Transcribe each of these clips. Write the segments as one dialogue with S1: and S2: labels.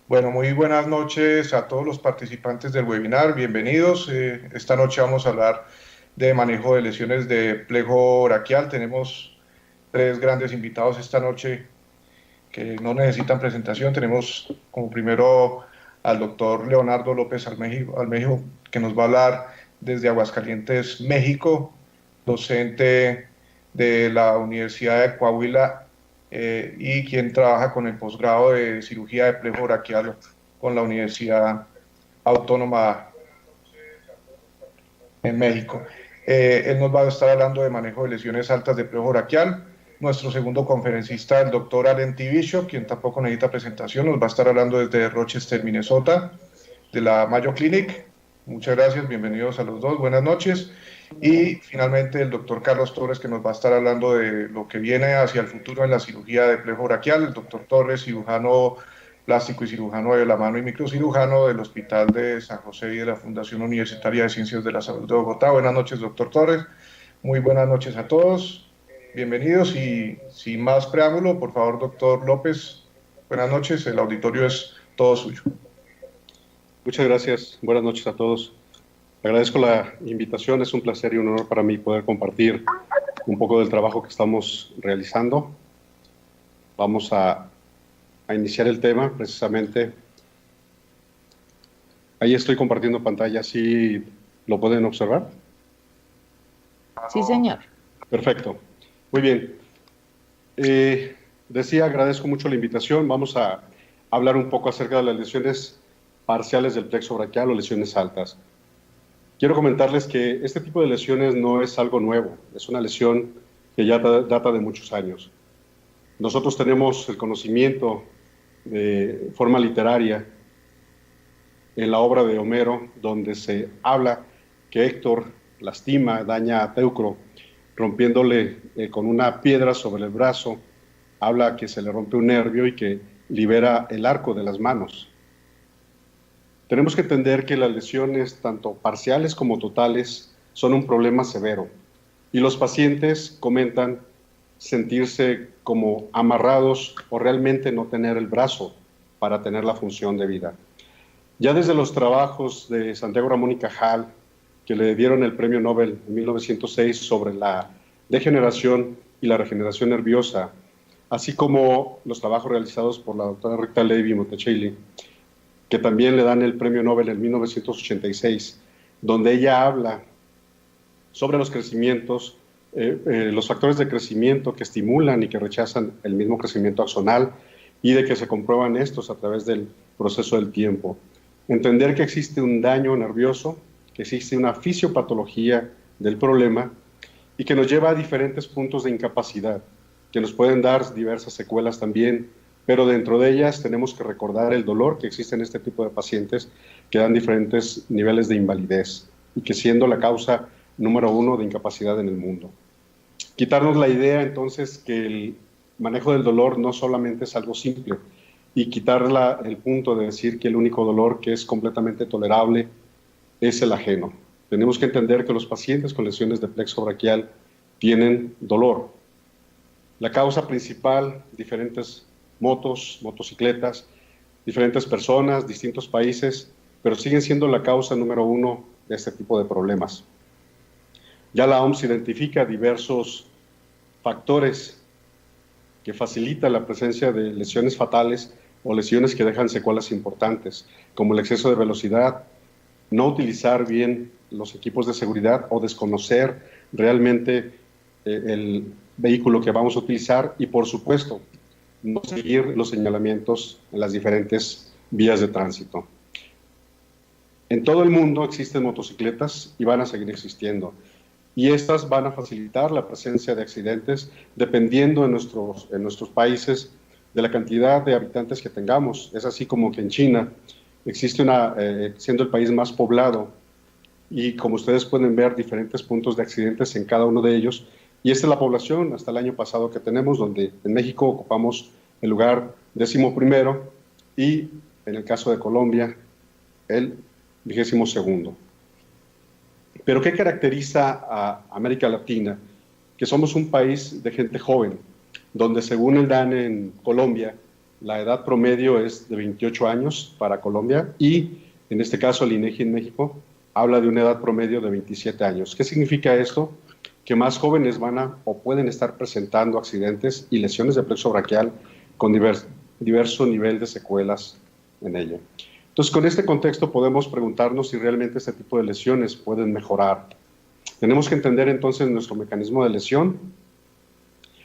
S1: Bueno, muy buenas noches a todos los participantes del webinar, bienvenidos. Esta noche vamos a hablar de manejo de lesiones de plejo braquial. Tenemos tres grandes invitados esta noche que no necesitan presentación. Tenemos como primero al doctor Leonardo López Almejo, que nos va a hablar desde Aguascalientes, México, docente de la Universidad de Coahuila y quien trabaja con el posgrado de cirugía de plejo braquial con la Universidad Autónoma en México. Él nos va a estar hablando de manejo de lesiones altas de plejo braquial. Nuestro segundo conferencista, el doctor Allen T. Bishop, quien tampoco necesita presentación, nos va a estar hablando desde Rochester, Minnesota, de la Mayo Clinic. Muchas gracias, bienvenidos a los dos, buenas noches. Y finalmente el doctor Carlos Torres, que nos va a estar hablando de lo que viene hacia el futuro en la cirugía de plejo braquial. El doctor Torres, cirujano plástico y cirujano de la mano y microcirujano del Hospital de San José y de la Fundación Universitaria de Ciencias de la Salud de Bogotá. Buenas noches, doctor Torres. Muy buenas noches a todos. Bienvenidos y sin más preámbulo, por favor, doctor López, buenas noches. El auditorio es todo suyo.
S2: Muchas gracias. Buenas noches a todos. Agradezco la invitación. Es un placer y un honor para mí poder compartir un poco del trabajo que estamos realizando. Vamos a iniciar el tema precisamente. Ahí estoy compartiendo pantalla. ¿Sí lo pueden observar?
S3: Sí, señor.
S2: Perfecto. Muy bien. Agradezco mucho la invitación. Vamos a hablar un poco acerca de las lesiones parciales del plexo braquial o lesiones altas. Quiero comentarles que este tipo de lesiones no es algo nuevo, es una lesión que ya data de muchos años. Nosotros tenemos el conocimiento de forma literaria en la obra de Homero, donde se habla que Héctor lastima, daña a Teucro, rompiéndole con una piedra sobre el brazo. Habla que se le rompe un nervio y que libera el arco de las manos. Tenemos que entender que las lesiones, tanto parciales como totales, son un problema severo. Y los pacientes comentan sentirse como amarrados o realmente no tener el brazo para tener la función de vida. Ya desde los trabajos de Santiago Ramón y Cajal, que le dieron el premio Nobel en 1906 sobre la degeneración y la regeneración nerviosa, así como los trabajos realizados por la doctora Rita Levi Monticelli, que también le dan el premio Nobel en 1986, donde ella habla sobre los crecimientos, los factores de crecimiento que estimulan y que rechazan el mismo crecimiento axonal y de que se comprueban estos a través del proceso del tiempo. Entender que existe un daño nervioso, que existe una fisiopatología del problema y que nos lleva a diferentes puntos de incapacidad, que nos pueden dar diversas secuelas también, pero dentro de ellas tenemos que recordar el dolor que existe en este tipo de pacientes que dan diferentes niveles de invalidez y que siendo la causa número 1 de incapacidad en el mundo. Quitarnos la idea entonces que el manejo del dolor no solamente es algo simple y quitar el punto de decir que el único dolor que es completamente tolerable es el ajeno. Tenemos que entender que los pacientes con lesiones de plexo braquial tienen dolor. La causa principal, diferentes motocicletas, diferentes personas, distintos países, pero siguen siendo la causa número 1 de este tipo de problemas. Ya la OMS identifica diversos factores que facilitan la presencia de lesiones fatales o lesiones que dejan secuelas importantes, como el exceso de velocidad, no utilizar bien los equipos de seguridad o desconocer realmente el vehículo que vamos a utilizar y, por supuesto, no seguir los señalamientos en las diferentes vías de tránsito. En todo el mundo existen motocicletas y van a seguir existiendo. Y estas van a facilitar la presencia de accidentes dependiendo en nuestros países de la cantidad de habitantes que tengamos. Es así como que en China existe siendo el país más poblado y como ustedes pueden ver diferentes puntos de accidentes en cada uno de ellos. Y esta es la población hasta el año pasado que tenemos, donde en México ocupamos el lugar 11º y en el caso de Colombia el 22º. Pero ¿qué caracteriza a América Latina? Que somos un país de gente joven, donde según el DANE en Colombia, la edad promedio es de 28 años para Colombia y en este caso el INEGI en México habla de una edad promedio de 27 años. ¿Qué significa esto? Que más jóvenes van a o pueden estar presentando accidentes y lesiones de plexo braquial con diverso nivel de secuelas en ello. Entonces, con este contexto podemos preguntarnos si realmente este tipo de lesiones pueden mejorar. Tenemos que entender entonces nuestro mecanismo de lesión,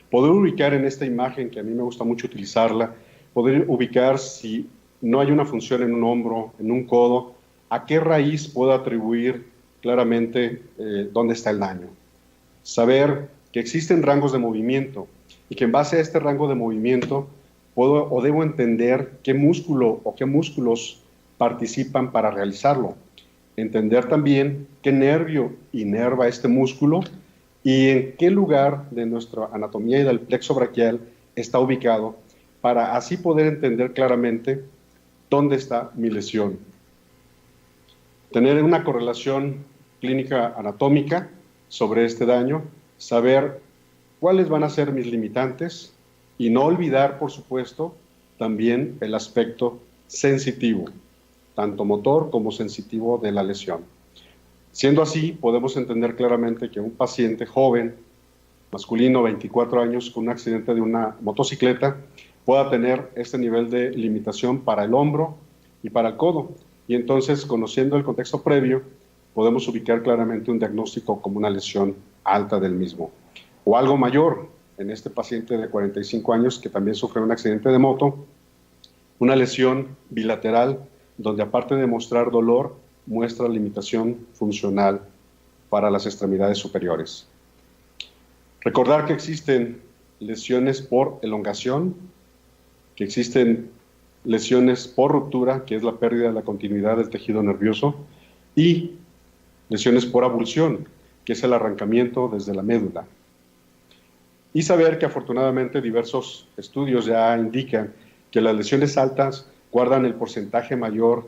S2: poder ubicar en esta imagen, que a mí me gusta mucho utilizarla, poder ubicar si no hay una función en un hombro, en un codo, a qué raíz puedo atribuir claramente dónde está el daño. Saber que existen rangos de movimiento y que en base a este rango de movimiento puedo o debo entender qué músculo o qué músculos participan para realizarlo. Entender también qué nervio inerva este músculo y en qué lugar de nuestra anatomía y del plexo braquial está ubicado para así poder entender claramente dónde está mi lesión. Tener una correlación clínica anatómica sobre este daño, saber cuáles van a ser mis limitantes y no olvidar, por supuesto, también el aspecto sensitivo, tanto motor como sensitivo de la lesión. Siendo así, podemos entender claramente que un paciente joven, masculino, 24 años, con un accidente de una motocicleta, pueda tener este nivel de limitación para el hombro y para el codo. Y entonces, conociendo el contexto previo, podemos ubicar claramente un diagnóstico como una lesión alta del mismo. O algo mayor, en este paciente de 45 años que también sufre un accidente de moto, una lesión bilateral donde aparte de mostrar dolor, muestra limitación funcional para las extremidades superiores. Recordar que existen lesiones por elongación, que existen lesiones por ruptura, que es la pérdida de la continuidad del tejido nervioso, y lesiones por avulsión, que es el arrancamiento desde la médula. Y saber que afortunadamente diversos estudios ya indican que las lesiones altas guardan el porcentaje mayor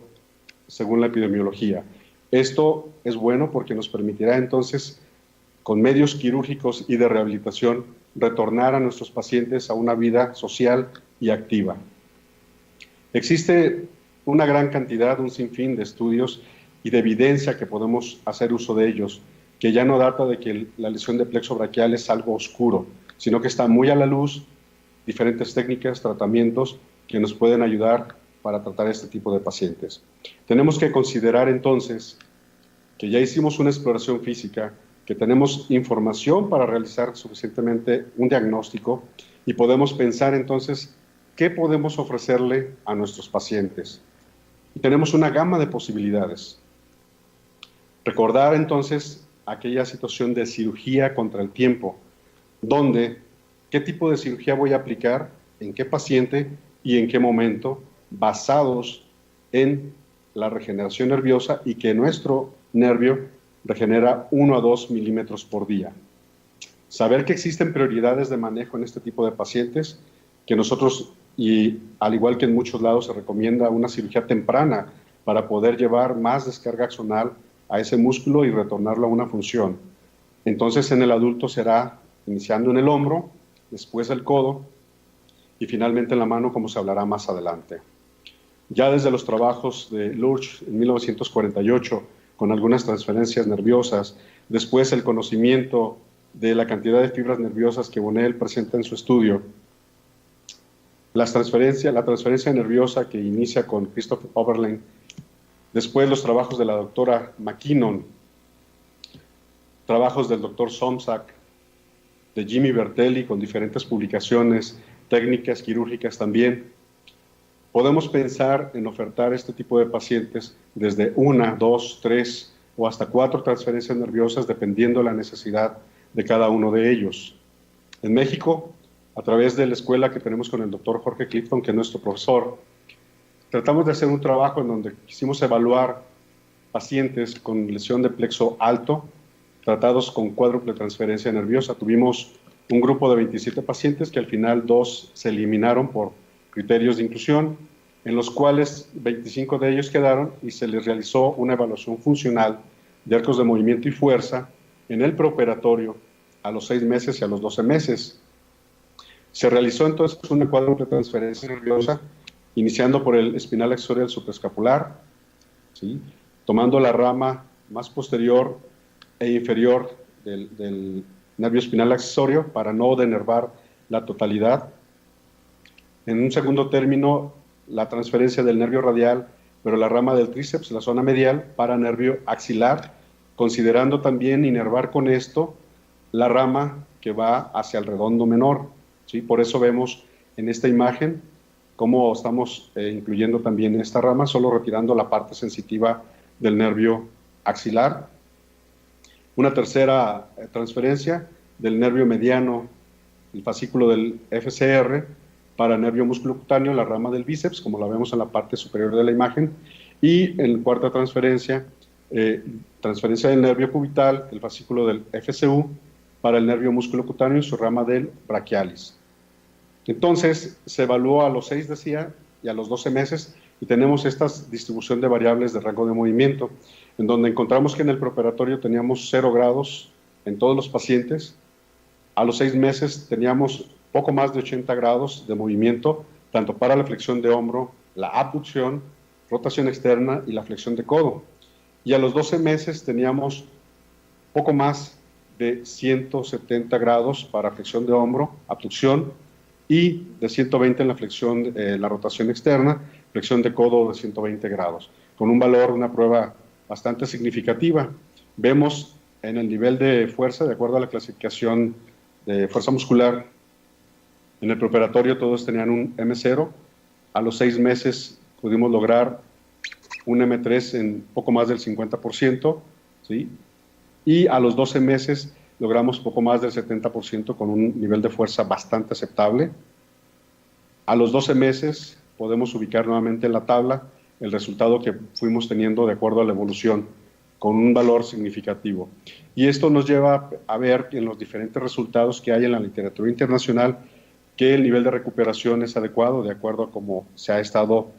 S2: según la epidemiología. Esto es bueno porque nos permitirá entonces, con medios quirúrgicos y de rehabilitación, retornar a nuestros pacientes a una vida social y activa. Existe una gran cantidad, un sinfín de estudios y de evidencia que podemos hacer uso de ellos, que ya no data de que la lesión de plexo braquial es algo oscuro, sino que está muy a la luz, diferentes técnicas, tratamientos que nos pueden ayudar para tratar este tipo de pacientes. Tenemos que considerar entonces que ya hicimos una exploración física, que tenemos información para realizar suficientemente un diagnóstico y podemos pensar entonces qué podemos ofrecerle a nuestros pacientes. Y tenemos una gama de posibilidades. Recordar entonces aquella situación de cirugía contra el tiempo, donde qué tipo de cirugía voy a aplicar, en qué paciente y en qué momento, basados en la regeneración nerviosa y que nuestro nervio regenera 1 a 2 milímetros por día. Saber que existen prioridades de manejo en este tipo de pacientes, que nosotros, y al igual que en muchos lados, se recomienda una cirugía temprana para poder llevar más descarga axonal a ese músculo y retornarlo a una función. Entonces en el adulto será iniciando en el hombro, después el codo y finalmente en la mano, como se hablará más adelante. Ya desde los trabajos de Lurch en 1948, con algunas transferencias nerviosas, después el conocimiento de la cantidad de fibras nerviosas que Bonnell presenta en su estudio, la transferencia nerviosa que inicia con Christopher Oberlein, después los trabajos de la doctora McKinnon, trabajos del doctor Somsack, de Jimmy Bertelli con diferentes publicaciones, técnicas quirúrgicas también. Podemos pensar en ofertar este tipo de pacientes desde 1, 2, 3 o hasta 4 transferencias nerviosas dependiendo de la necesidad de cada uno de ellos. En México, a través de la escuela que tenemos con el doctor Jorge Clifton, que es nuestro profesor, tratamos de hacer un trabajo en donde quisimos evaluar pacientes con lesión de plexo alto, tratados con cuádruple transferencia nerviosa. Tuvimos un grupo de 27 pacientes que al final 2 se eliminaron por criterios de inclusión, en los cuales 25 de ellos quedaron y se les realizó una evaluación funcional de arcos de movimiento y fuerza en el preoperatorio a los 6 meses y a los 12 meses. Se realizó entonces una cuádruple transferencia nerviosa, iniciando por el espinal accesorio del supraescapular, ¿sí?, tomando la rama más posterior e inferior del nervio espinal accesorio para no denervar la totalidad. En un segundo término, la transferencia del nervio radial, pero la rama del tríceps, la zona medial, para nervio axilar, considerando también inervar con esto la rama que va hacia el redondo menor, ¿sí? Por eso vemos en esta imagen cómo estamos incluyendo también esta rama, solo retirando la parte sensitiva del nervio axilar. Una tercera transferencia del nervio mediano, el fascículo del FCR, para nervio musculocutáneo, la rama del bíceps, como la vemos en la parte superior de la imagen. Y en cuarta transferencia, transferencia del nervio cubital, el fascículo del FCU, para el nervio musculocutáneo en su rama del brachialis. Entonces, se evaluó a los 6, decía, y a los 12 meses, y tenemos esta distribución de variables de rango de movimiento, en donde encontramos que en el preoperatorio teníamos 0 grados en todos los pacientes. A los 6 meses teníamos poco más de 80 grados de movimiento, tanto para la flexión de hombro, la abducción, rotación externa y la flexión de codo. Y a los 12 meses teníamos poco más de 170 grados para flexión de hombro, abducción, y de 120 en la flexión, la rotación externa, flexión de codo de 120 grados, con un valor, una prueba bastante significativa. Vemos en el nivel de fuerza, de acuerdo a la clasificación de fuerza muscular, en el preoperatorio todos tenían un M0, a los 6 meses pudimos lograr un M3 en poco más del 50%, ¿sí? Y a los 12 meses logramos poco más del 70% con un nivel de fuerza bastante aceptable. A los 12 meses podemos ubicar nuevamente en la tabla el resultado que fuimos teniendo de acuerdo a la evolución, con un valor significativo. Y esto nos lleva a ver en los diferentes resultados que hay en la literatura internacional que el nivel de recuperación es adecuado de acuerdo a cómo se ha estado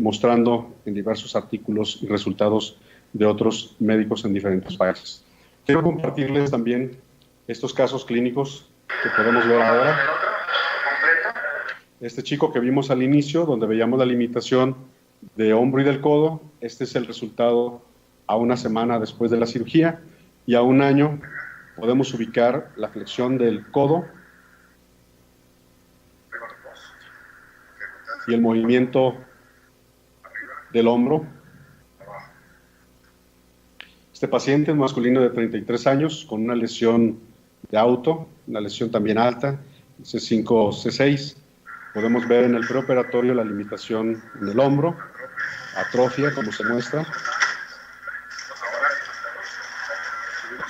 S2: mostrando en diversos artículos y resultados de otros médicos en diferentes países. Quiero compartirles también estos casos clínicos que podemos ver ahora. Este chico que vimos al inicio, donde veíamos la limitación de hombro y del codo, este es el resultado a una semana después de la cirugía, y a un año podemos ubicar la flexión del codo y el movimiento del hombro. Este paciente es masculino de 33 años con una lesión de auto, una lesión también alta, C5, C6. Podemos ver en el preoperatorio la limitación en el hombro, atrofia, como se muestra,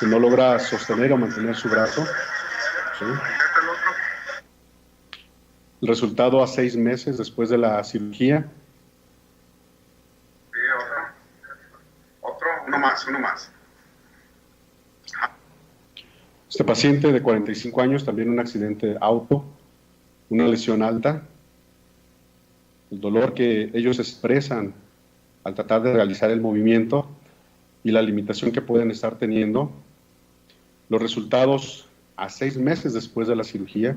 S2: que no logra sostener o mantener su brazo, ¿sí? El resultado a 6 meses después de la cirugía.
S4: Uno más.
S2: Este paciente de 45 años, también un accidente de auto, una lesión alta, el dolor que ellos expresan al tratar de realizar el movimiento y la limitación que pueden estar teniendo. Los resultados a 6 meses después de la cirugía.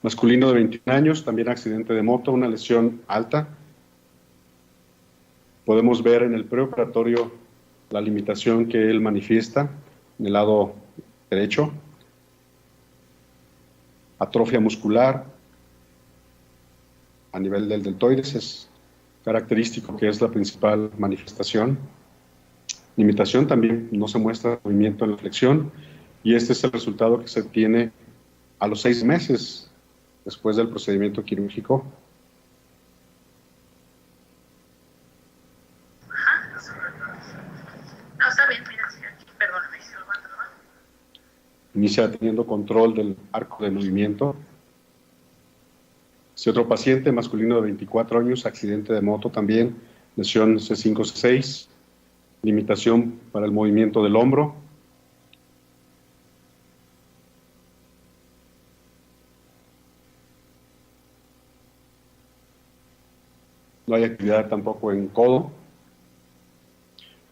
S2: Masculino de 21 años, también accidente de moto, una lesión alta. Podemos ver en el preoperatorio la limitación que él manifiesta en el lado derecho. Atrofia muscular a nivel del deltoides, es característico que es la principal manifestación. Limitación también, no se muestra movimiento en la flexión, y este es el resultado que se obtiene a los 6 meses después del procedimiento quirúrgico.
S4: No, está bien, mira, perdóname.
S2: Inicia teniendo control del arco de movimiento. Este otro paciente, masculino de 24 años, accidente de moto también, lesión C5, C6, limitación para el movimiento del hombro. No hay actividad tampoco en codo.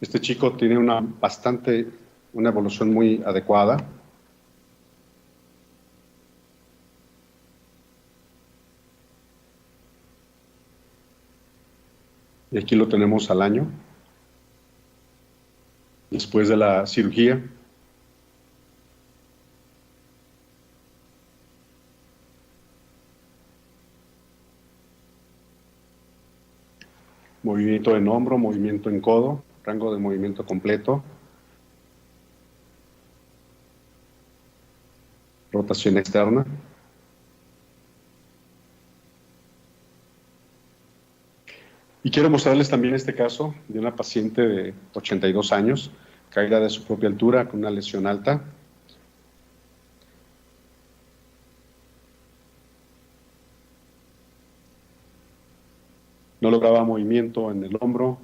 S2: Este chico tiene una evolución muy adecuada. Y aquí lo tenemos al año, después de la cirugía. Movimiento en hombro, movimiento en codo, rango de movimiento completo. Rotación externa. Y quiero mostrarles también este caso de una paciente de 82 años, caída de su propia altura con una lesión alta. No lograba movimiento en el hombro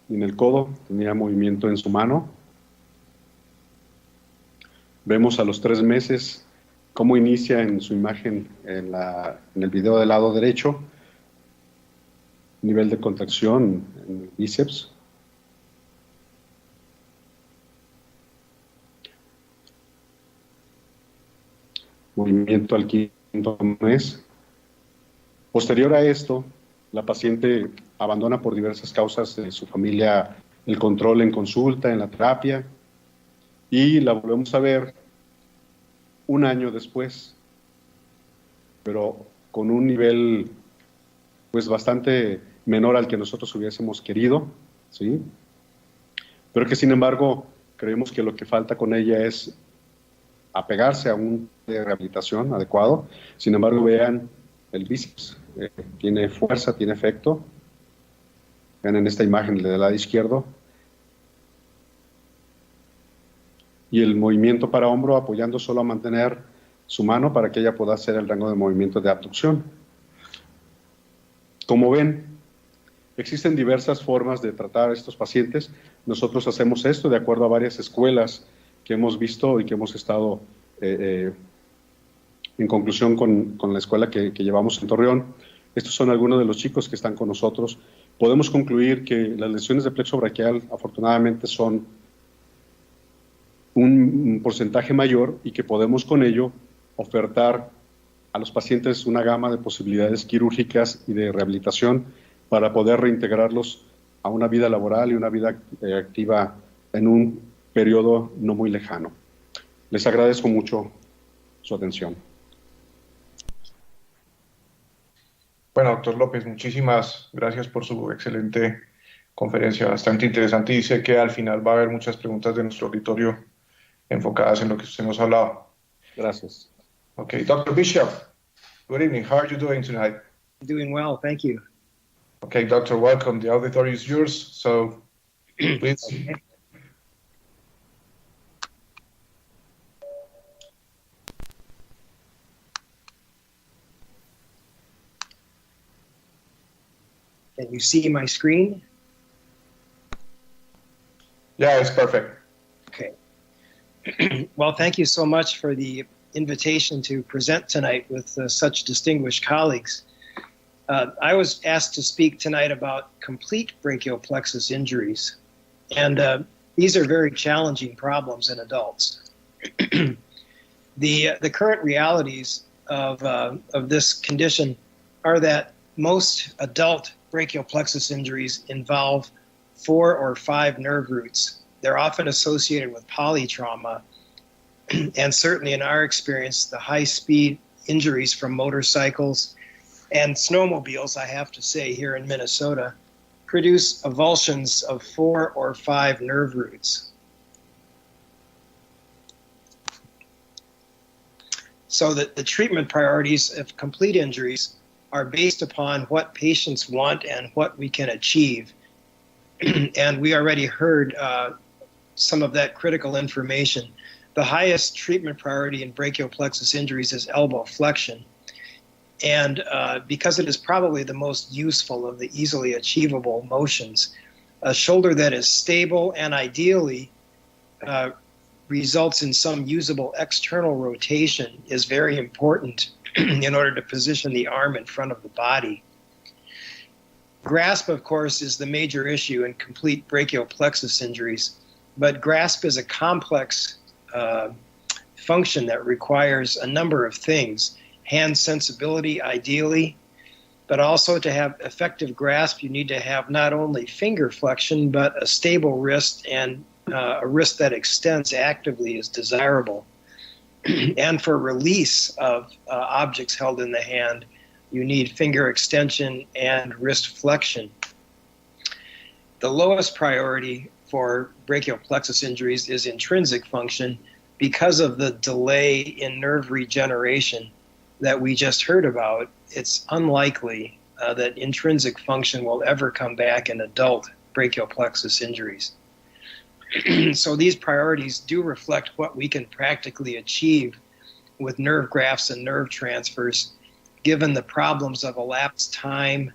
S2: ni en el codo, tenía movimiento en su mano. Vemos a los 3 meses cómo inicia en su imagen en el video del lado derecho, nivel de contracción en el bíceps. Movimiento al 5º mes. Posterior a esto, la paciente abandona por diversas causas de su familia el control en consulta, en la terapia, y la volvemos a ver 1 año después, pero con un nivel pues bastante menor al que nosotros hubiésemos querido, ¿sí? Pero que sin embargo creemos que lo que falta con ella es apegarse a un de rehabilitación adecuado. Sin embargo, vean el bíceps, tiene fuerza, tiene efecto. Vean en esta imagen del lado izquierdo. Y el movimiento para hombro apoyando solo a mantener su mano para que ella pueda hacer el rango de movimiento de abducción. Como ven, existen diversas formas de tratar a estos pacientes. Nosotros hacemos esto de acuerdo a varias escuelas que hemos visto y que hemos estado en conclusión con la escuela que llevamos en Torreón. Estos son algunos de los chicos que están con nosotros. Podemos concluir que las lesiones de plexo braquial afortunadamente son un porcentaje mayor y que podemos con ello ofertar a los pacientes una gama de posibilidades quirúrgicas y de rehabilitación para poder reintegrarlos a una vida laboral y una vida activa en un periodo no muy lejano. Les agradezco mucho su atención.
S1: Bueno, doctor López, muchísimas gracias por su excelente conferencia, bastante interesante, y sé que al final va a haber muchas preguntas de nuestro auditorio enfocadas en lo que usted nos ha hablado.
S2: Gracias.
S1: Okay, Dr. Bishop, good evening. How are you doing tonight?
S5: Doing well, thank you.
S1: Okay, doctor, welcome. The auditory is yours, so please.
S5: Okay. Can you see my screen?
S1: Yeah, it's perfect.
S5: Okay. Well, thank you so much for the invitation to present tonight with such distinguished colleagues. I was asked to speak tonight about complete brachial plexus injuries, and these are very challenging problems in adults. The current realities of this condition are that most adult brachial plexus injuries involve 4 or 5 nerve roots. They're often associated with polytrauma, and certainly in our experience, the high-speed injuries from motorcycles and snowmobiles, I have to say, here in Minnesota, produce avulsions of 4 or 5 nerve roots. So that the treatment priorities of complete injuries are based upon what patients want and what we can achieve. And we already heard some of that critical information. The highest treatment priority in brachial plexus injuries is elbow flexion. And because it is probably the most useful of the easily achievable motions, a shoulder that is stable and ideally results in some usable external rotation is very important in order to position the arm in front of the body. Grasp, of course, is the major issue in complete brachial plexus injuries, but grasp is a complex function that requires a number of things. Hand sensibility, ideally, but also to have effective grasp, you need to have not only finger flexion, but a stable wrist, and a wrist that extends actively is desirable. And for release of objects held in the hand, you need finger extension and wrist flexion. The lowest priority for brachial plexus injuries is intrinsic function because of the delay in nerve regeneration that we just heard about. It's unlikely that intrinsic function will ever come back in adult brachial plexus injuries. So these priorities do reflect what we can practically achieve with nerve grafts and nerve transfers, given the problems of elapsed time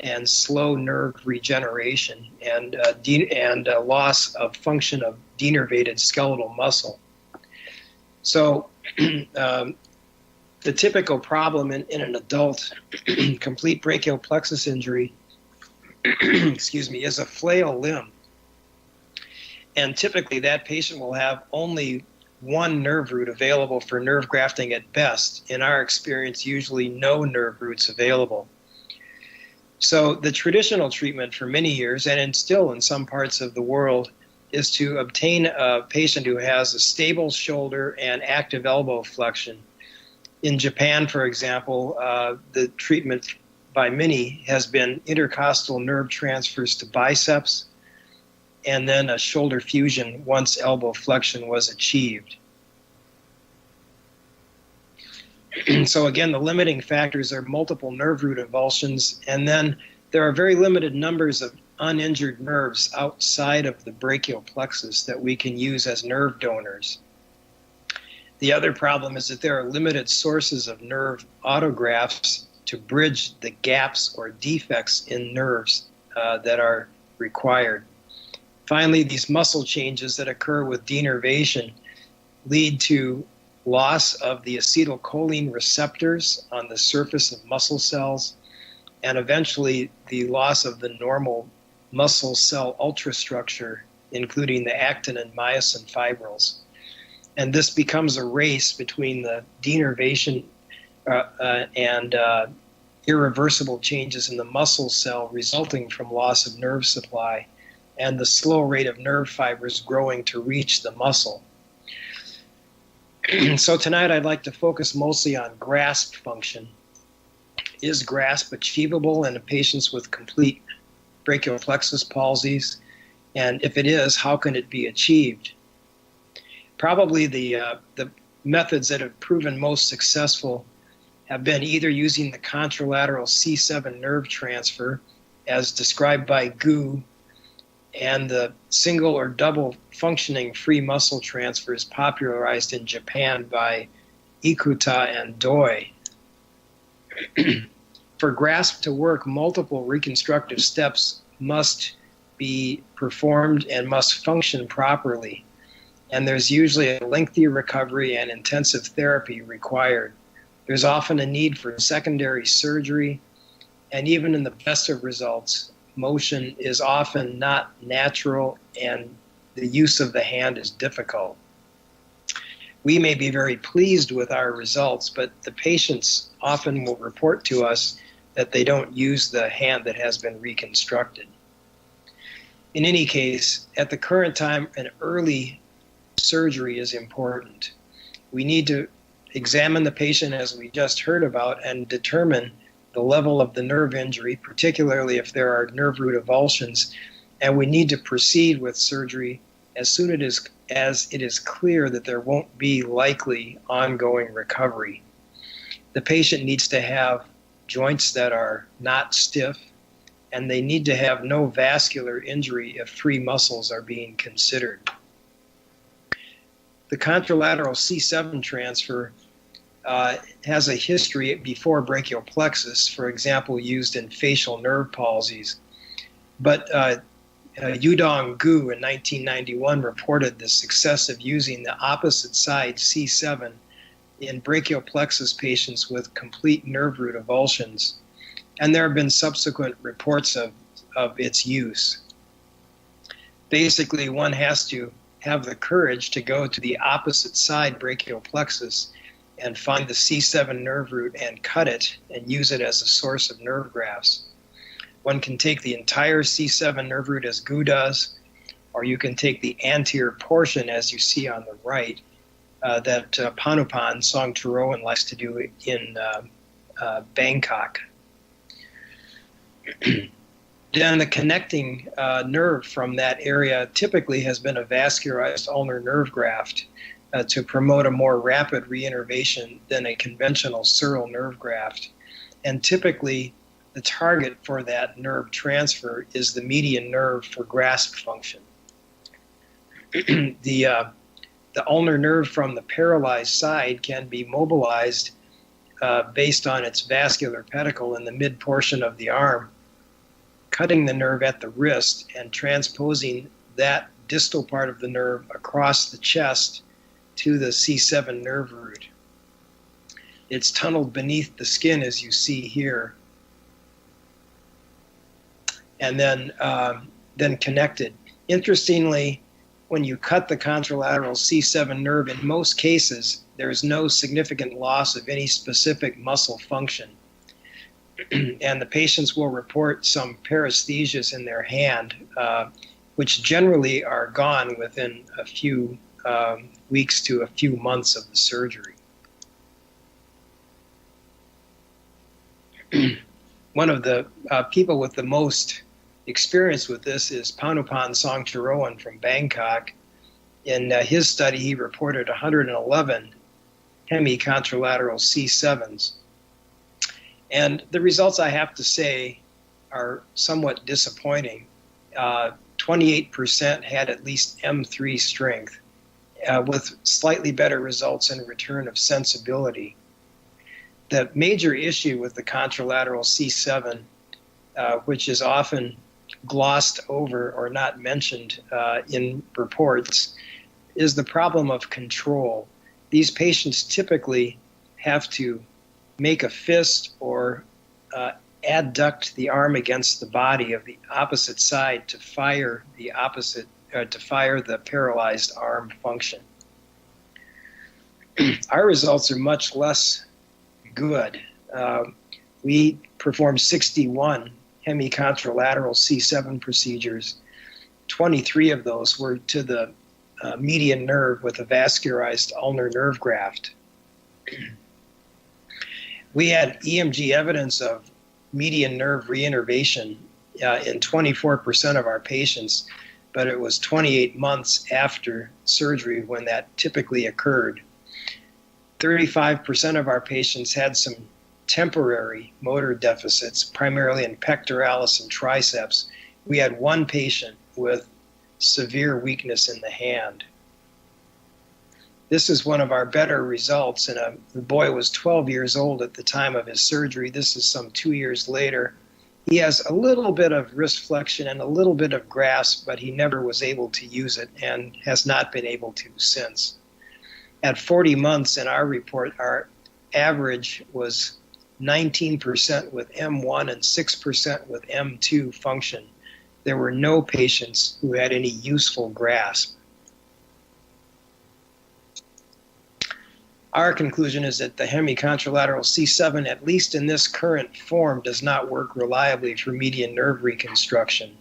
S5: and slow nerve regeneration and loss of function of denervated skeletal muscle. So the typical problem in an adult complete brachial plexus injury is a flail limb. And typically that patient will have only one nerve root available for nerve grafting at best. In our experience, usually no nerve roots available. So the traditional treatment for many years, and still in some parts of the world, is to obtain a patient who has a stable shoulder and active elbow flexion. In Japan, for example, the treatment by many has been intercostal nerve transfers to biceps, and then a shoulder fusion once elbow flexion was achieved. So again, the limiting factors are multiple nerve root avulsions, and then there are very limited numbers of uninjured nerves outside of the brachial plexus that we can use as nerve donors. The other problem is that there are limited sources of nerve autografts to bridge the gaps or defects in nerves that are required. Finally, these muscle changes that occur with denervation lead to loss of the acetylcholine receptors on the surface of muscle cells, and eventually the loss of the normal muscle cell ultrastructure, including the actin and myosin fibrils. And this becomes a race between the denervation and irreversible changes in the muscle cell resulting from loss of nerve supply, and the slow rate of nerve fibers growing to reach the muscle. So tonight I'd like to focus mostly on grasp function. Is grasp achievable in patients with complete brachial plexus palsies? And if it is, how can it be achieved? Probably the methods that have proven most successful have been either using the contralateral C7 nerve transfer, as described by Gu, and the single or double functioning free muscle transfers popularized in Japan by Ikuta and Doi. For grasp to work, multiple reconstructive steps must be performed and must function properly. And there's usually a lengthy recovery and intensive therapy required. There's often a need for secondary surgery, and even in the best of results, motion is often not natural and the use of the hand is difficult. We may be very pleased with our results, but the patients often will report to us that they don't use the hand that has been reconstructed. In any case, at the current time, an early surgery is important. We need to examine the patient, as we just heard about, and determine the level of the nerve injury, particularly if there are nerve root avulsions, and we need to proceed with surgery as soon as it is clear that there won't be likely ongoing recovery. The patient needs to have joints that are not stiff, and they need to have no vascular injury if free muscles are being considered. The contralateral C7 transfer has a history before brachial plexus, for example, used in facial nerve palsies. But Yudong Gu in 1991 reported the success of using the opposite side C7 in brachial plexus patients with complete nerve root avulsions. and there have been subsequent reports of its use. Basically, one has to have the courage to go to the opposite side brachial plexus and find the C7 nerve root and cut it and use it as a source of nerve grafts. One can take the entire C7 nerve root as Gu does, or you can take the anterior portion, as you see on the right, that Panupan Songtharoen likes to do in Bangkok. Then the connecting nerve from that area typically has been a vascularized ulnar nerve graft to promote a more rapid reinnervation than a conventional sural nerve graft. And typically, the target for that nerve transfer is the median nerve for grasp function. The ulnar nerve from the paralyzed side can be mobilized based on its vascular pedicle in the mid portion of the arm, cutting the nerve at the wrist and transposing that distal part of the nerve across the chest to the C7 nerve root. It's tunneled beneath the skin, as you see here, and then connected. Interestingly, when you cut the contralateral C7 nerve, in most cases, there is no significant loss of any specific muscle function. And the patients will report some paresthesias in their hand, which generally are gone within a few weeks to a few months of the surgery. One of the people with the most experience with this is Panupan Songtharoen from Bangkok. In his study, he reported 111 hemicontralateral C7s. And the results, I have to say, are somewhat disappointing. 28% had at least M3 strength, with slightly better results in return of sensibility. The major issue with the contralateral C7, which is often glossed over or not mentioned in reports, is the problem of control. These patients typically have to make a fist or adduct the arm against the body of the opposite side to fire the paralyzed arm function. Our results are much less good. We performed 61 hemicontralateral C7 procedures. 23 of those were to the median nerve with a vascularized ulnar nerve graft. We had EMG evidence of median nerve reinnervation in 24% of our patients, but it was 28 months after surgery when that typically occurred. 35% of our patients had some temporary motor deficits, primarily in pectoralis and triceps. We had one patient with severe weakness in the hand. This is one of our better results, and the boy was 12 years old at the time of his surgery. This is some 2 years later. He has a little bit of wrist flexion and a little bit of grasp, but he never was able to use it and has not been able to since. At 40 months in our report, our average was 19% with M1 and 6% with M2 function. There were no patients who had any useful grasp. Our conclusion is that the hemicontralateral C7, at least in this current form, does not work reliably for median nerve reconstruction.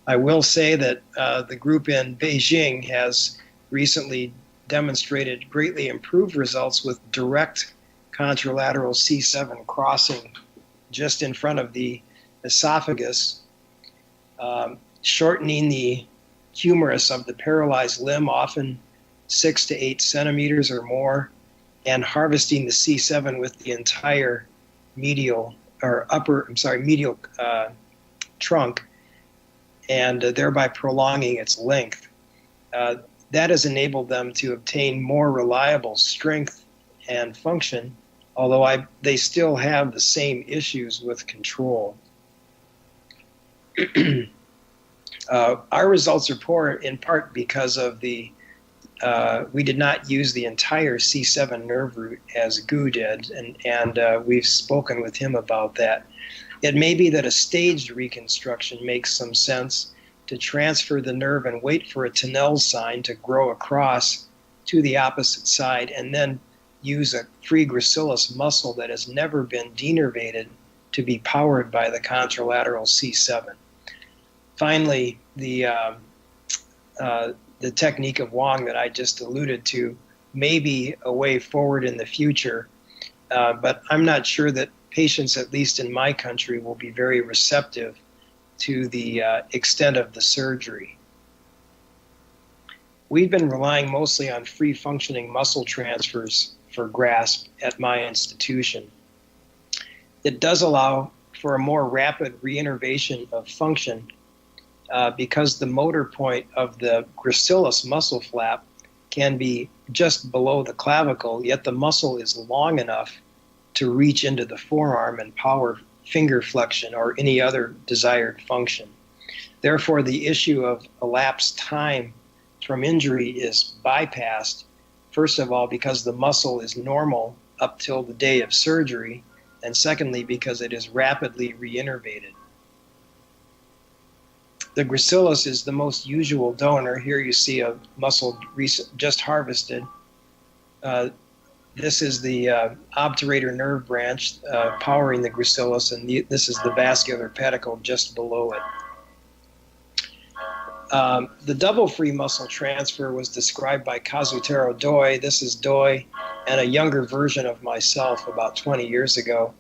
S5: I will say that the group in Beijing has recently demonstrated greatly improved results with direct contralateral C7 crossing just in front of the esophagus, shortening the humerus of the paralyzed limb, often 6 to 8 centimeters or more, and harvesting the C7 with the entire medial trunk, and thereby prolonging its length. That has enabled them to obtain more reliable strength and function, although they still have the same issues with control. Our results are poor in part because of we did not use the entire C7 nerve root as Gu did, and we've spoken with him about that. It may be that a staged reconstruction makes some sense, to transfer the nerve and wait for a Tinel sign to grow across to the opposite side, and then use a free gracilis muscle that has never been denervated to be powered by the contralateral C7. Finally, the technique of Wong that I just alluded to may be a way forward in the future, but I'm not sure that patients, at least in my country, will be very receptive to the extent of the surgery. We've been relying mostly on free functioning muscle transfers for grasp at my institution. It does allow for a more rapid reinnervation of function because the motor point of the gracilis muscle flap can be just below the clavicle, yet the muscle is long enough to reach into the forearm and power finger flexion or any other desired function. Therefore, the issue of elapsed time from injury is bypassed, first of all, because the muscle is normal up till the day of surgery, and secondly, because it is rapidly reinnervated. The gracilis is the most usual donor. Here you see a muscle just harvested. This is the obturator nerve branch powering the gracilis, and this is the vascular pedicle just below it. The double free muscle transfer was described by Kazutaro Doi. This is Doi and a younger version of myself about 20 years ago.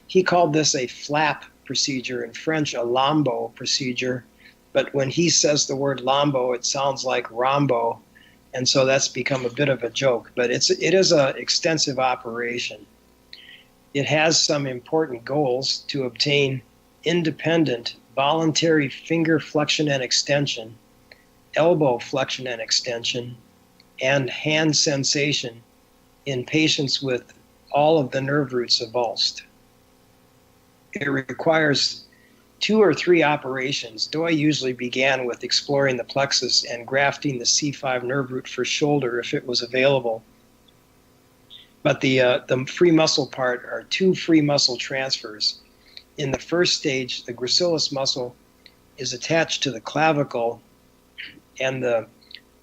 S5: He called this a flap procedure, in French a lambeau procedure, but when he says the word lambeau, it sounds like Rambo, and so that's become a bit of a joke, but it is an extensive operation. It has some important goals: to obtain independent voluntary finger flexion and extension, elbow flexion and extension, and hand sensation in patients with all of the nerve roots avulsed. It requires 2 or 3 operations. Doi usually began with exploring the plexus and grafting the C5 nerve root for shoulder if it was available. But the free muscle part are 2 free muscle transfers. In the first stage, the gracilis muscle is attached to the clavicle, and the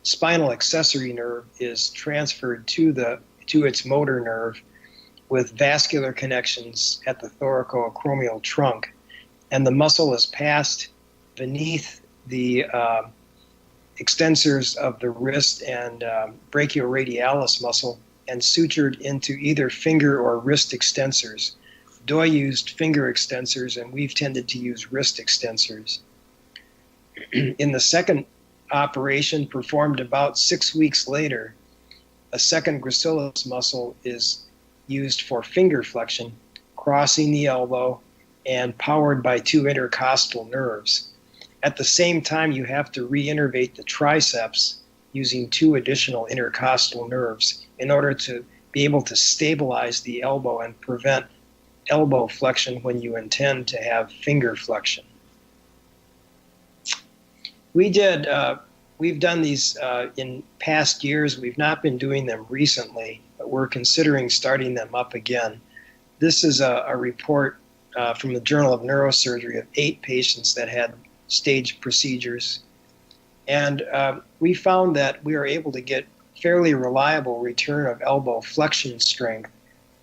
S5: spinal accessory nerve is transferred to its motor nerve with vascular connections at the thoracoacromial trunk. And the muscle is passed beneath the extensors of the wrist and brachioradialis muscle and sutured into either finger or wrist extensors. Doi used finger extensors, and we've tended to use wrist extensors. In the second operation, performed about 6 weeks later, a second gracilis muscle is used for finger flexion, crossing the elbow and powered by 2 intercostal nerves. At the same time, you have to reinnervate the triceps using 2 additional intercostal nerves in order to be able to stabilize the elbow and prevent elbow flexion when you intend to have finger flexion. We've done these in past years. We've not been doing them recently, but we're considering starting them up again. This is a report from the Journal of Neurosurgery of 8 patients that had staged procedures. And we found that we were able to get fairly reliable return of elbow flexion strength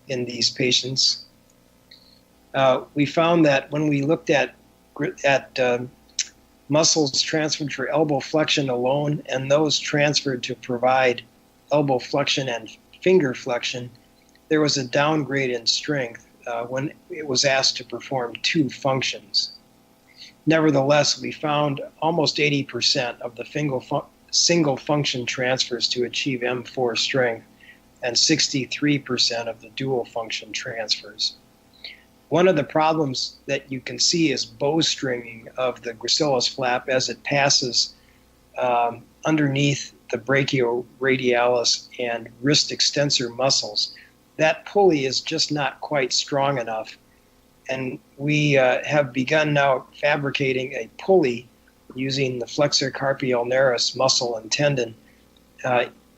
S5: in these patients. We found that when we looked at muscles transferred for elbow flexion alone and those transferred to provide elbow flexion and finger flexion, there was a downgrade in strength when it was asked to perform 2 functions. Nevertheless, we found almost 80% of the single function transfers to achieve M4 strength and 63% of the dual function transfers. One of the problems that you can see is bowstringing of the gracilis flap as it passes underneath the brachioradialis and wrist extensor muscles. That pulley is just not quite strong enough, and we have begun now fabricating a pulley using the flexor carpi ulnaris muscle and tendon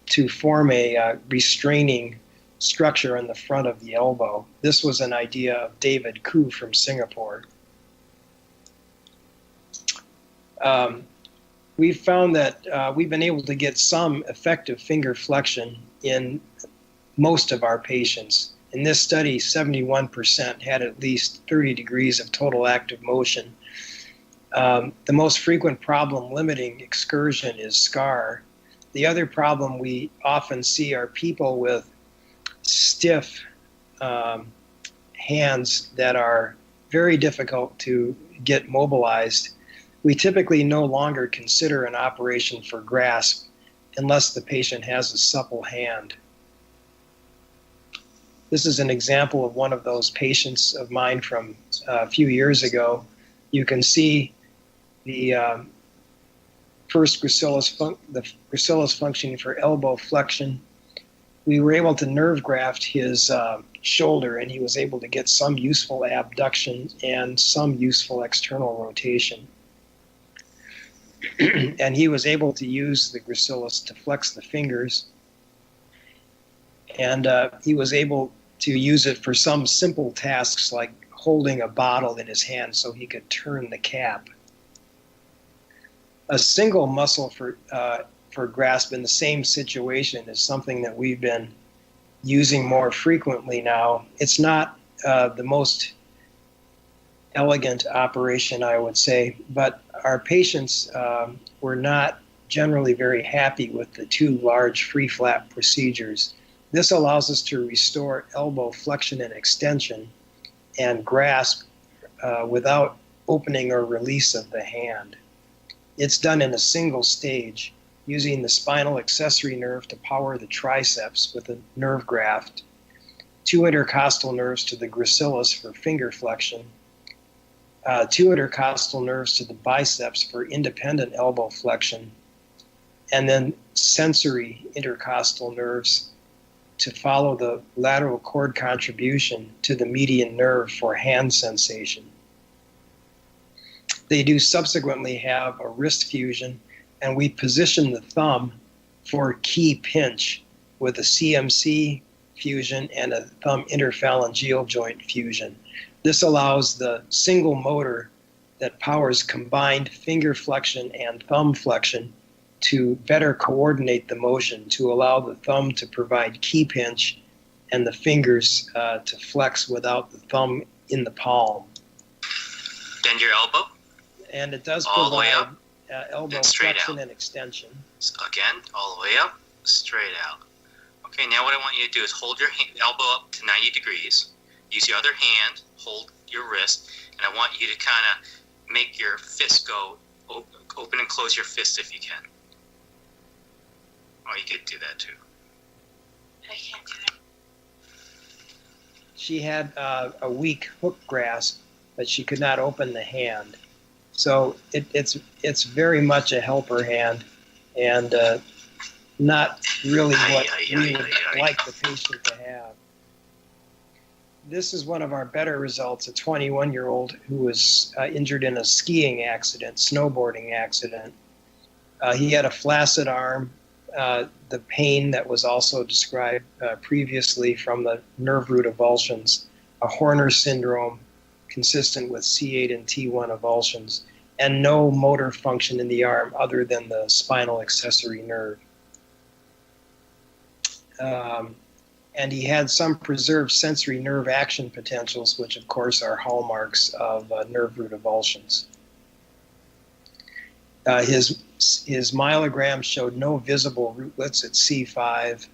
S5: to form a restraining structure in the front of the elbow. This was an idea of David Koo from Singapore. We've found that we've been able to get some effective finger flexion in most of our patients. In this study, 71% had at least 30 degrees of total active motion. The most frequent problem limiting excursion is scar. The other problem we often see are people with stiff hands that are very difficult to get mobilized. We typically no longer consider an operation for grasp unless the patient has a supple hand. This is an example of one of those patients of mine from a few years ago. You can see the first gracilis functioning for elbow flexion. We were able to nerve graft his shoulder, and he was able to get some useful abduction and some useful external rotation. And he was able to use the gracilis to flex the fingers. And he was able to use it for some simple tasks like holding a bottle in his hand so he could turn the cap. A single muscle for grasp in the same situation is something that we've been using more frequently now. It's not the most elegant operation, I would say, but our patients were not generally very happy with the two large free flap procedures. This allows us to restore elbow flexion and extension and grasp without opening or release of the hand. It's done in a single stage using the spinal accessory nerve to power the triceps with a nerve graft, 2 intercostal nerves to the gracilis for finger flexion, 2 intercostal nerves to the biceps for independent elbow flexion, and then sensory intercostal nerves to follow the lateral cord contribution to the median nerve for hand sensation. They do subsequently have a wrist fusion, and we position the thumb for key pinch with a CMC fusion and a thumb interphalangeal joint fusion. This allows the single motor that powers combined finger flexion and thumb flexion to better coordinate the motion, to allow the thumb to provide key pinch and the fingers to flex without the thumb in the palm.
S6: Bend your elbow.
S5: And it does
S6: all the way up,
S5: elbow
S6: straight
S5: flexion
S6: out.
S5: And extension.
S6: So again, all the way up, straight out. Okay, now what I want you to do is hold your elbow up to 90 degrees. Use your other hand, hold your wrist, and I want you to kind of make your fist go open and close your fist if you can. Oh, you could do that too.
S4: I can't do it.
S5: She had a weak hook grasp, but she could not open the hand. So it's very much a helper hand, and not really what we would like the patient to have. This is one of our better results, a 21-year-old who was injured in a skiing accident, snowboarding accident. He had a flaccid arm, the pain that was also described previously from the nerve root avulsions, a Horner syndrome consistent with C8 and T1 avulsions, and no motor function in the arm other than the spinal accessory nerve. And he had some preserved sensory nerve action potentials, which of course are hallmarks of nerve root avulsions. His myelogram showed no visible rootlets at C5,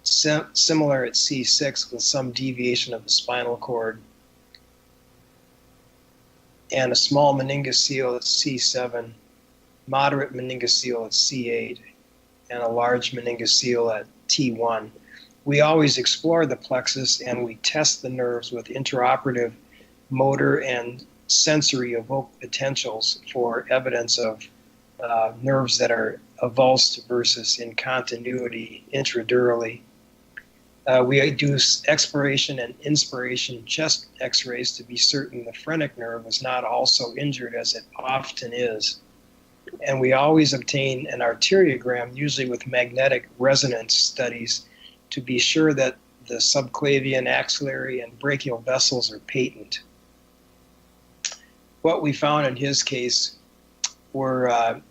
S5: similar at C6 with some deviation of the spinal cord, and a small meningocele at C7, moderate meningocele at C8, and a large meningocele at T1. We always explore the plexus and we test the nerves with intraoperative motor and sensory evoked potentials for evidence of nerves that are avulsed versus in continuity intradurally. We do exploration and inspiration chest x-rays to be certain the phrenic nerve is not also injured, as it often is. And we always obtain an arteriogram, usually with magnetic resonance studies, to be sure that the subclavian, axillary, and brachial vessels are patent. what we found in his case were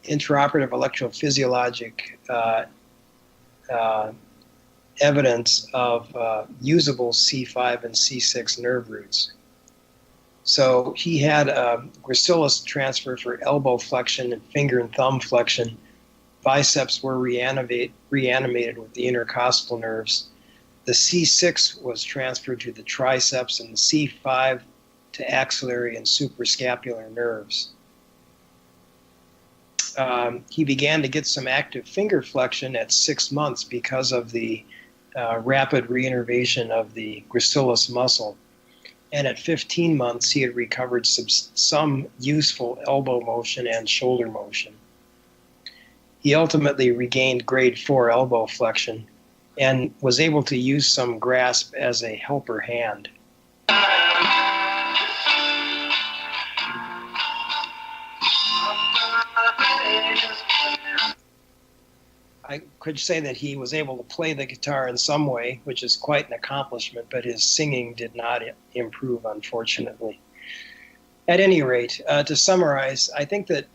S5: intraoperative electrophysiologic evidence of usable C5 and C6 nerve roots. So he had a gracilis transfer for elbow flexion and finger and thumb flexion. Biceps were reanimated with the intercostal nerves. The C6 was transferred to the triceps and the C5 to axillary and suprascapular nerves. He began to get some active finger flexion at 6 months because of the rapid reinnervation of the gracilis muscle. And at 15 months, he had recovered some useful elbow motion and shoulder motion. He ultimately regained grade 4 elbow flexion and was able to use some grasp as a helper hand. I could say that he was able to play the guitar in some way, which is quite an accomplishment, but his singing did not improve, unfortunately. At any rate, to summarize, I think that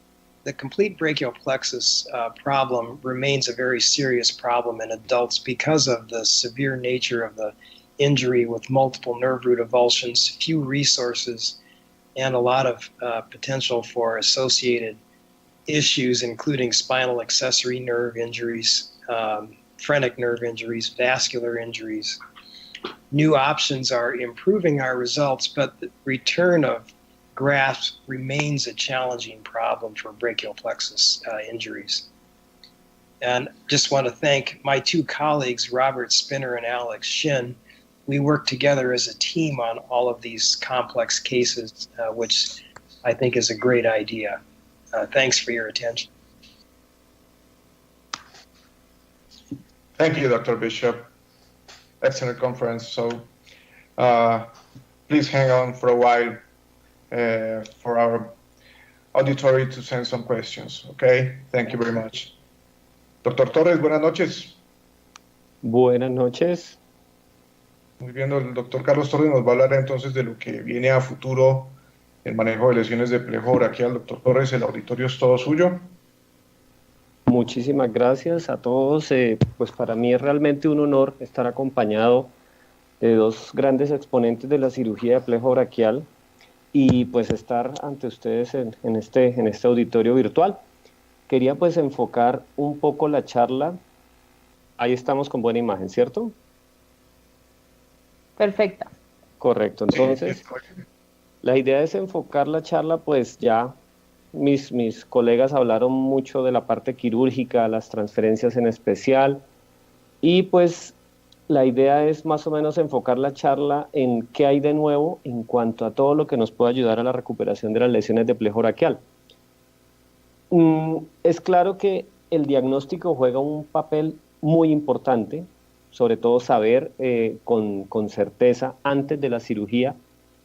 S5: the complete brachial plexus problem remains a very serious problem in adults because of the severe nature of the injury with multiple nerve root avulsions, few resources, and a lot of potential for associated issues, including spinal accessory nerve injuries, phrenic nerve injuries, vascular injuries. New options are improving our results, but the return of grasp remains a challenging problem for brachial plexus injuries. And just want to thank my two colleagues, Robert Spinner and Alex Shin. We work together as a team on all of these complex cases, which I think is a great idea. Thanks for your attention.
S1: Thank you, Dr. Bishop. Excellent conference. So please hang on for a while for our auditory to send some questions, okay? Thank you very much. Doctor Torres, buenas noches.
S7: Buenas noches.
S1: Muy bien, el doctor Carlos Torres nos va a hablar entonces de lo que viene a futuro, el manejo de lesiones de plejo braquial. Doctor Torres, el auditorio es todo suyo.
S7: Muchísimas gracias a todos. Pues para mí es realmente un honor estar acompañado de dos grandes exponentes de la cirugía de plejo braquial y pues estar ante ustedes en este auditorio virtual. Quería pues enfocar un poco la charla. Ahí estamos con buena imagen, ¿cierto?
S3: Perfecta.
S7: Correcto, entonces la idea es enfocar la charla, pues ya mis colegas hablaron mucho de la parte quirúrgica, las transferencias en especial, y pues la idea es más o menos enfocar la charla en qué hay de nuevo en cuanto a todo lo que nos puede ayudar a la recuperación de las lesiones de plejo braquial. Es claro que el diagnóstico juega un papel muy importante, sobre todo saber con certeza antes de la cirugía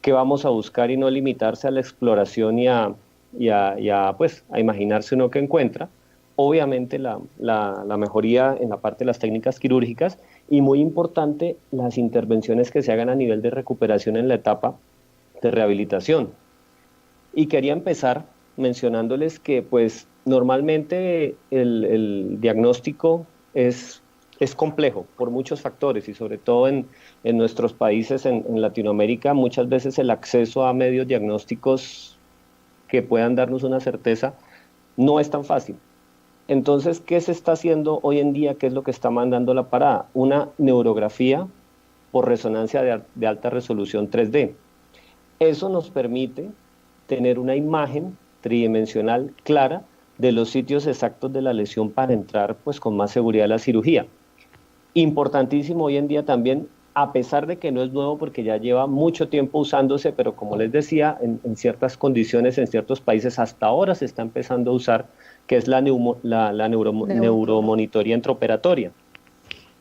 S7: qué vamos a buscar y no limitarse a la exploración y a imaginarse uno que encuentra. Obviamente la mejoría en la parte de las técnicas quirúrgicas y muy importante las intervenciones que se hagan a nivel de recuperación en la etapa de rehabilitación. Y quería empezar mencionándoles que pues normalmente el diagnóstico es complejo por muchos factores y sobre todo en nuestros países en Latinoamérica muchas veces el acceso a medios diagnósticos que puedan darnos una certeza no es tan fácil. Entonces, ¿qué se está haciendo hoy en día? ¿Qué es lo que está mandando la parada? Una neurografía por resonancia de alta resolución 3D. Eso nos permite tener una imagen tridimensional clara de los sitios exactos de la lesión para entrar pues con más seguridad a la cirugía. Importantísimo hoy en día también, a pesar de que no es nuevo porque ya lleva mucho tiempo usándose, pero como les decía, en ciertas condiciones, en ciertos países hasta ahora se está empezando a usar, que es la neuromonitoría intraoperatoria.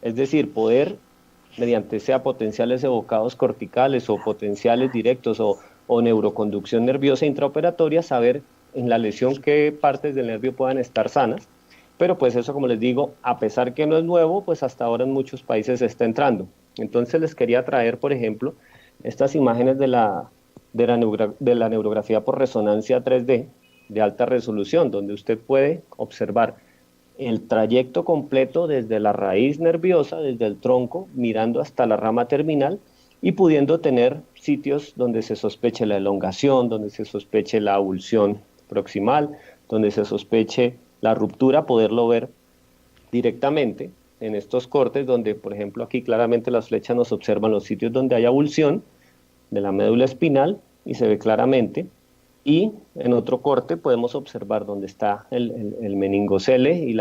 S7: Es decir, poder, mediante sea potenciales evocados corticales o potenciales directos o neuroconducción nerviosa intraoperatoria, saber en la lesión qué partes del nervio puedan estar sanas. Pero pues eso, como les digo, a pesar que no es nuevo, pues hasta ahora en muchos países está entrando. Entonces les quería traer, por ejemplo, estas imágenes de la de la neurografía por resonancia 3D de alta resolución, donde usted puede observar el trayecto completo desde la raíz nerviosa, desde el tronco, mirando hasta la rama terminal y pudiendo tener sitios donde se sospeche la elongación, donde se sospeche la avulsión proximal, donde se sospeche la ruptura, poderlo ver directamente en estos cortes, donde por ejemplo aquí claramente las flechas nos observan los sitios donde hay avulsión de la médula espinal y se ve claramente, y en otro corte podemos observar donde está el meningocele y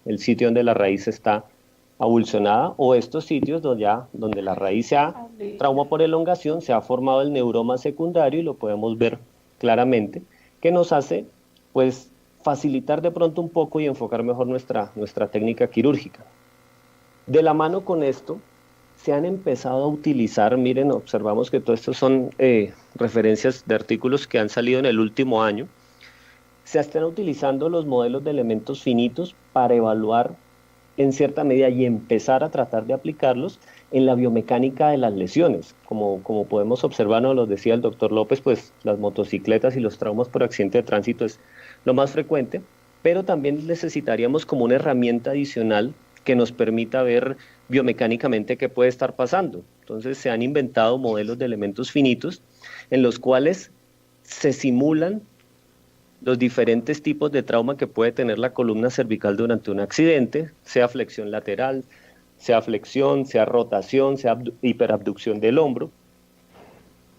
S7: el sitio donde la raíz está avulsionada, o estos sitios donde la raíz se ha trauma por elongación, se ha formado el neuroma secundario y lo podemos ver claramente, que nos hace pues facilitar de pronto un poco y enfocar mejor nuestra técnica quirúrgica. De la mano con esto, se han empezado a utilizar, miren, observamos que todo esto son referencias de artículos que han salido en el último año, se están utilizando los modelos de elementos finitos para evaluar en cierta medida y empezar a tratar de aplicarlos en la biomecánica de las lesiones. Como podemos observar, nos lo decía el doctor López, pues las motocicletas y los traumas por accidente de tránsito es lo más frecuente, pero también necesitaríamos como una herramienta adicional que nos permita ver biomecánicamente qué puede estar pasando. Entonces se han inventado modelos de elementos finitos en los cuales se simulan los diferentes tipos de trauma que puede tener la columna cervical durante un accidente, sea flexión lateral, sea flexión, sea rotación, sea hiperabducción del hombro,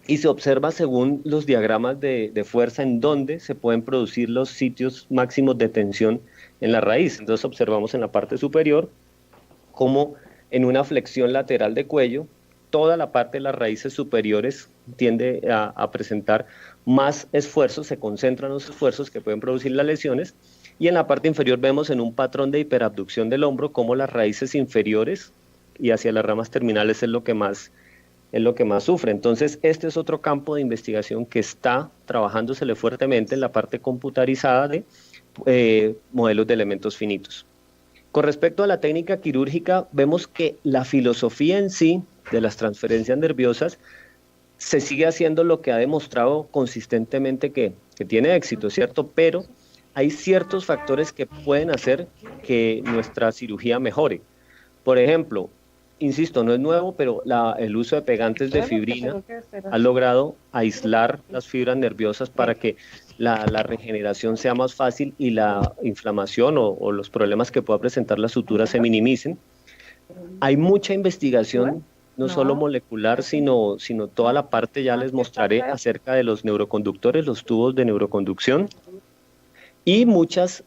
S7: y se observa según los diagramas de fuerza en donde se pueden producir los sitios máximos de tensión en la raíz. Entonces observamos en la parte superior como en una flexión lateral de cuello, toda la parte de las raíces superiores tiende a presentar más esfuerzos, se concentran los esfuerzos que pueden producir las lesiones, y en la parte inferior vemos en un patrón de hiperabducción del hombro como las raíces inferiores y hacia las ramas terminales es lo que más sufre. Entonces este es otro campo de investigación que está trabajándosele fuertemente en la parte computarizada de modelos de elementos finitos. Con respecto a la técnica quirúrgica, vemos que la filosofía en sí de las transferencias nerviosas se sigue haciendo lo que ha demostrado consistentemente que tiene éxito, ¿cierto? Pero hay ciertos factores que pueden hacer que nuestra cirugía mejore. Por ejemplo, insisto, no es nuevo, pero el uso de pegantes de fibrina ha logrado aislar las fibras nerviosas para que la regeneración sea más fácil y la inflamación o los problemas que pueda presentar la sutura se minimicen. Hay mucha investigación, no solo molecular, sino toda la parte, ya les mostraré, acerca de los neuroconductores, los tubos de neuroconducción, y muchas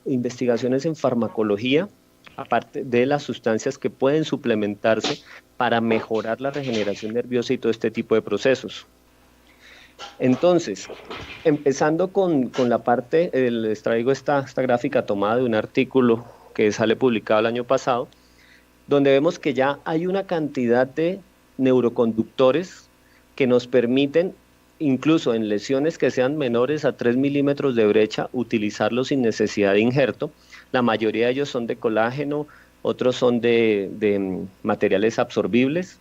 S7: investigaciones en farmacología, aparte de las sustancias que pueden suplementarse para mejorar la regeneración nerviosa y todo este tipo de procesos. Entonces, empezando con la parte, les traigo esta gráfica tomada de un artículo que sale publicado el año pasado, donde vemos que ya hay una cantidad de neuroconductores que nos permiten, incluso en lesiones que sean menores a 3 milímetros de brecha, utilizarlos sin necesidad de injerto. La mayoría de ellos son de colágeno, otros son de materiales absorbibles,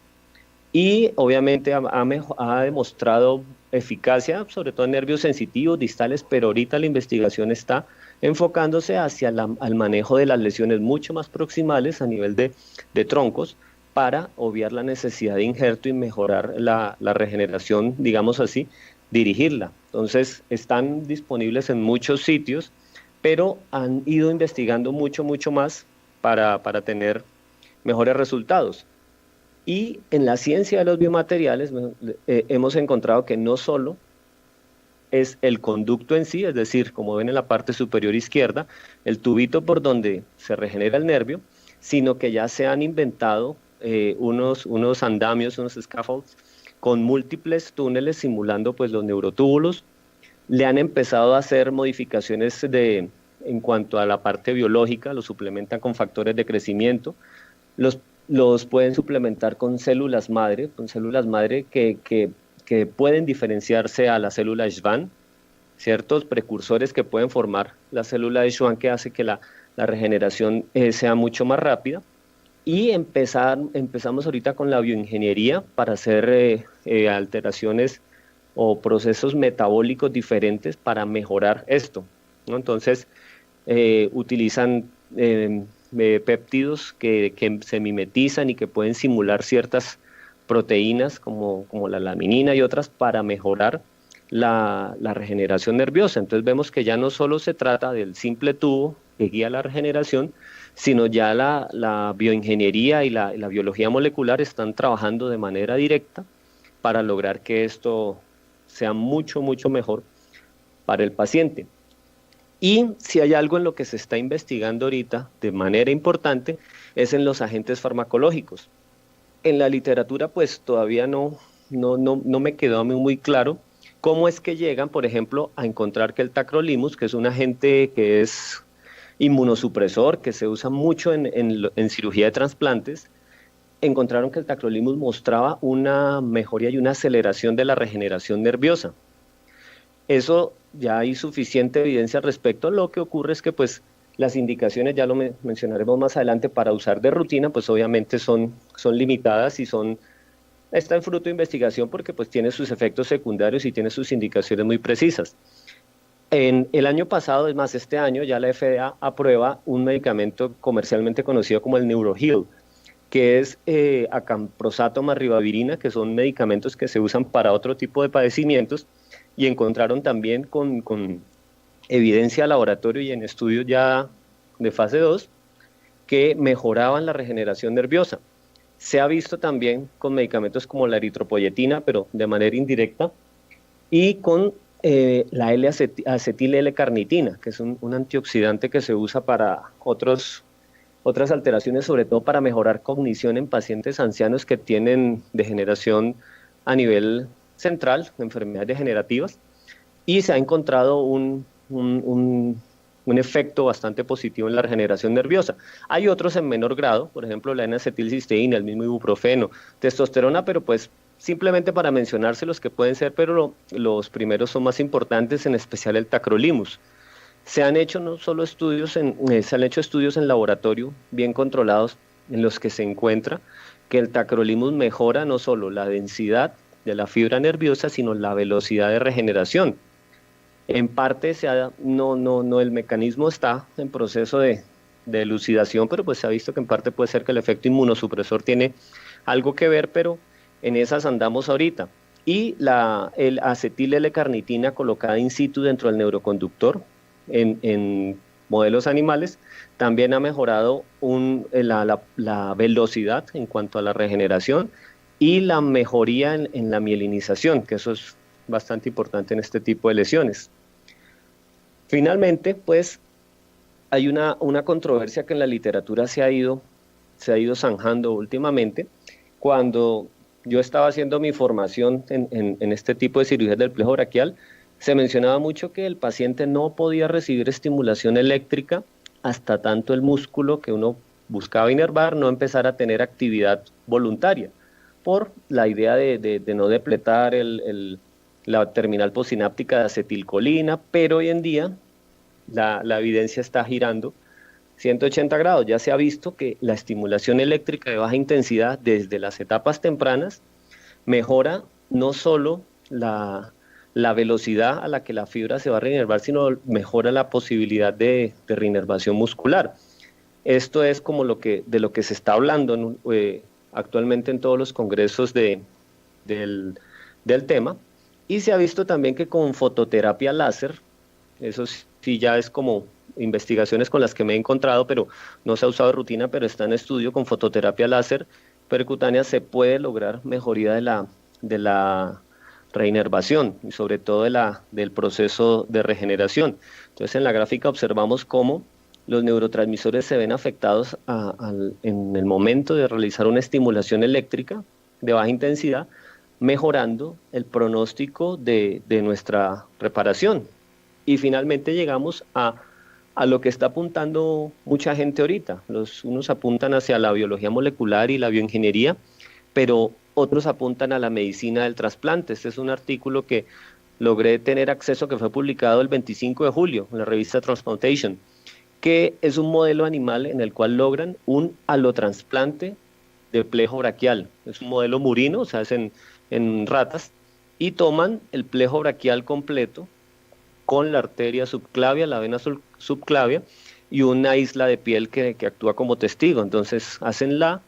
S7: y obviamente ha demostrado eficacia, sobre todo en nervios sensitivos, distales, pero ahorita la investigación está enfocándose hacia al manejo de las lesiones mucho más proximales a nivel de troncos, para obviar la necesidad de injerto y mejorar la regeneración, digamos así, dirigirla. Entonces están disponibles en muchos sitios, pero han ido investigando mucho más para tener mejores resultados. Y en la ciencia de los biomateriales hemos encontrado que no solo es el conducto en sí, es decir, como ven en la parte superior izquierda, el tubito por donde se regenera el nervio, sino que ya se han inventado unos andamios, unos scaffolds con múltiples túneles simulando pues los neurotúbulos. Le han empezado a hacer modificaciones en cuanto a la parte biológica, los suplementan con factores de crecimiento, los pueden suplementar con células madre que pueden diferenciarse a la célula Schwann, ciertos precursores que pueden formar la célula de Schwann, que hace que la regeneración sea mucho más rápida. Y empezamos ahorita con la bioingeniería para hacer alteraciones o procesos metabólicos diferentes para mejorar esto, ¿no? Entonces, utilizan péptidos que se mimetizan y que pueden simular ciertas proteínas como la laminina y otras para mejorar la regeneración nerviosa. Entonces vemos que ya no solo se trata del simple tubo que guía la regeneración, sino ya la bioingeniería y la biología molecular están trabajando de manera directa para lograr que esto sea mucho, mucho mejor para el paciente. Y si hay algo en lo que se está investigando ahorita de manera importante, es en los agentes farmacológicos. En la literatura pues todavía no me quedó a mí muy claro cómo es que llegan, por ejemplo, a encontrar que el tacrolimus, que es un agente que es inmunosupresor, que se usa mucho en cirugía de trasplantes, encontraron que el tacrolimus mostraba una mejoría y una aceleración de la regeneración nerviosa. Eso ya hay suficiente evidencia al respecto. Lo que ocurre es que pues las indicaciones, ya lo mencionaremos más adelante, para usar de rutina, pues obviamente son limitadas y está en fruto de investigación porque pues tiene sus efectos secundarios y tiene sus indicaciones muy precisas. En el año pasado, es más, este año ya la FDA aprueba un medicamento comercialmente conocido como el NeuroHeal, que es acamprosato más ribavirina, que son medicamentos que se usan para otro tipo de padecimientos, y encontraron también con evidencia de laboratorio y en estudios ya de fase 2 que mejoraban la regeneración nerviosa. Se ha visto también con medicamentos como la eritropoyetina, pero de manera indirecta, y con la acetil L-carnitina, que es un antioxidante que se usa para otras alteraciones, sobre todo para mejorar cognición en pacientes ancianos que tienen degeneración a nivel central, enfermedades degenerativas, y se ha encontrado un efecto bastante positivo en la regeneración nerviosa. Hay otros en menor grado, por ejemplo la N-acetilcisteína, el mismo ibuprofeno, testosterona, pero pues simplemente para mencionárselos que pueden ser, pero los primeros son más importantes, en especial el tacrolimus. Se han hecho no solo estudios, se han hecho estudios en laboratorio bien controlados en los que se encuentra que el tacrolimus mejora no solo la densidad de la fibra nerviosa, sino la velocidad de regeneración. En parte el mecanismo está en proceso de elucidación, pero pues se ha visto que en parte puede ser que el efecto inmunosupresor tiene algo que ver, pero en esas andamos ahorita. Y el acetil L-carnitina colocada in situ dentro del neuroconductor en modelos animales también ha mejorado la velocidad en cuanto a la regeneración y la mejoría en la mielinización, que eso es bastante importante en este tipo de lesiones. Finalmente, pues, hay una controversia que en la literatura se ha ido zanjando últimamente. Cuando yo estaba haciendo mi formación en este tipo de cirugías del plejo braquial, se mencionaba mucho que el paciente no podía recibir estimulación eléctrica hasta tanto el músculo que uno buscaba inervar no empezara a tener actividad voluntaria, por la idea de no depletar la terminal postsináptica de acetilcolina, pero hoy en día la evidencia está girando 180 grados. Ya se ha visto que la estimulación eléctrica de baja intensidad desde las etapas tempranas mejora no solo la velocidad a la que la fibra se va a reinervar, sino mejora la posibilidad de reinervación muscular. Esto es como de lo que se está hablando actualmente en todos los congresos del tema, y se ha visto también que con fototerapia láser, eso sí ya es como investigaciones con las que me he encontrado, pero no se ha usado de rutina, pero está en estudio, con fototerapia láser percutánea se puede lograr mejoría de la reinervación y sobre todo del proceso de regeneración. Entonces en la gráfica observamos cómo los neurotransmisores se ven afectados en el momento de realizar una estimulación eléctrica de baja intensidad, mejorando el pronóstico de nuestra reparación. Y finalmente llegamos a lo que está apuntando mucha gente ahorita. Unos apuntan hacia la biología molecular y la bioingeniería, pero otros apuntan a la medicina del trasplante. Este es un artículo que logré tener acceso, que fue publicado el 25 de julio en la revista Transplantation, que es un modelo animal en el cual logran un alotrasplante de plejo braquial. Es un modelo murino, o sea, es en ratas, y toman el plejo braquial completo con la arteria subclavia, la vena subclavia y una isla de piel que actúa como testigo. Entonces hacen la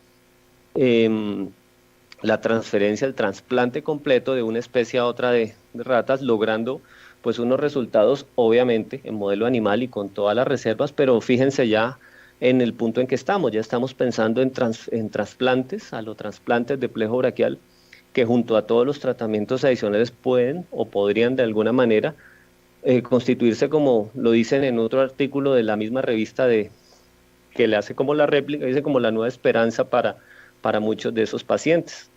S7: transferencia, el trasplante completo de una especie a otra de ratas, logrando pues unos resultados obviamente en modelo animal y con todas las reservas, pero fíjense ya en el punto en que estamos, ya estamos pensando en trasplantes, allotrasplantes de plejo braquial, que junto a todos los tratamientos adicionales pueden o podrían de alguna manera constituirse, como lo dicen en otro artículo de la misma revista que le hace como la réplica, dice como la nueva esperanza para muchos de esos pacientes.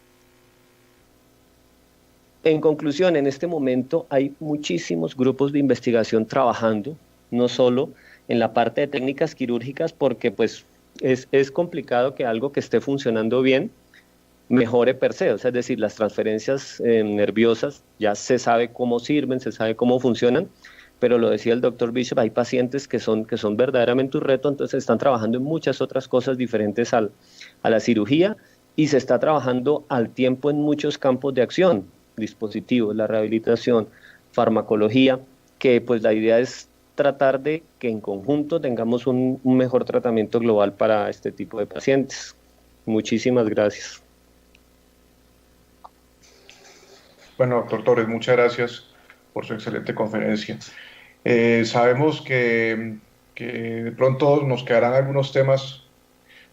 S7: En conclusión, en este momento hay muchísimos grupos de investigación trabajando, no solo en la parte de técnicas quirúrgicas, porque pues es complicado que algo que esté funcionando bien mejore per se, o sea, es decir, las transferencias nerviosas ya se sabe cómo sirven, se sabe cómo funcionan, pero lo decía el doctor Bishop, hay pacientes que son verdaderamente un reto, entonces están trabajando en muchas otras cosas diferentes a la cirugía, y se está trabajando al tiempo en muchos campos de acción, dispositivos, la rehabilitación, farmacología, que pues la idea es tratar de que en conjunto tengamos un mejor tratamiento global para este tipo de pacientes. Muchísimas gracias.
S1: Bueno, doctor Torres, muchas gracias por su excelente conferencia. Sabemos que de pronto nos quedarán algunos temas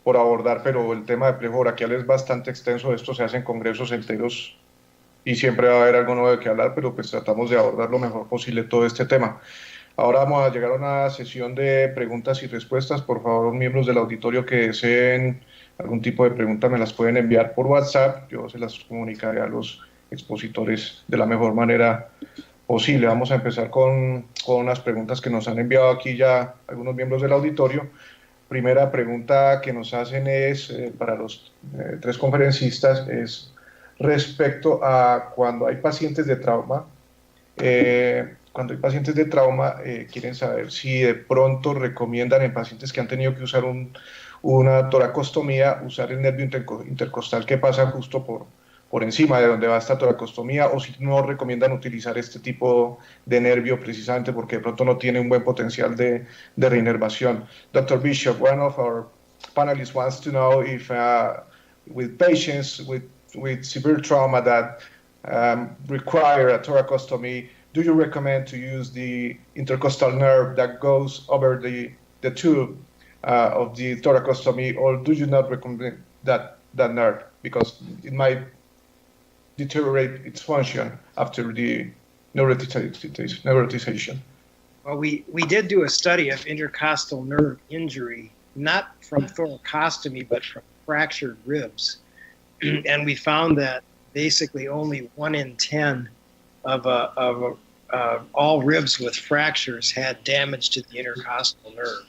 S1: por abordar, pero el tema de plejo braquial es bastante extenso. Esto se hace en congresos enteros y siempre va a haber algo nuevo de qué hablar, pero pues tratamos de abordar lo mejor posible todo este tema. Ahora vamos a llegar a una sesión de preguntas y respuestas. Por favor, miembros del auditorio que deseen algún tipo de pregunta me las pueden enviar por WhatsApp. Yo se las comunicaré a los expositores de la mejor manera posible. Vamos a empezar con unas preguntas que nos han enviado aquí ya algunos miembros del auditorio. Primera pregunta que nos hacen es, para los tres conferencistas, es respecto a cuando hay pacientes de trauma. Quieren saber si de pronto recomiendan en pacientes que han tenido que usar una toracostomía, usar el nervio intercostal que pasa justo por encima de donde va esta toracostomía, o si no recomiendan utilizar este tipo de nervio precisamente porque de pronto no tiene un buen potencial de reinervación. Dr. Bishop, one of our panelists wants to know if with patients with severe trauma that require a thoracostomy, do you recommend to use the intercostal nerve that goes over the tube of the thoracostomy, or do you not recommend that nerve because it might deteriorate its function after the neurotization?
S5: Well, we did do a study of intercostal nerve injury, not from thoracostomy, but from fractured ribs. And we found that basically only 1 in 10 of all ribs with fractures had damage to the intercostal nerve.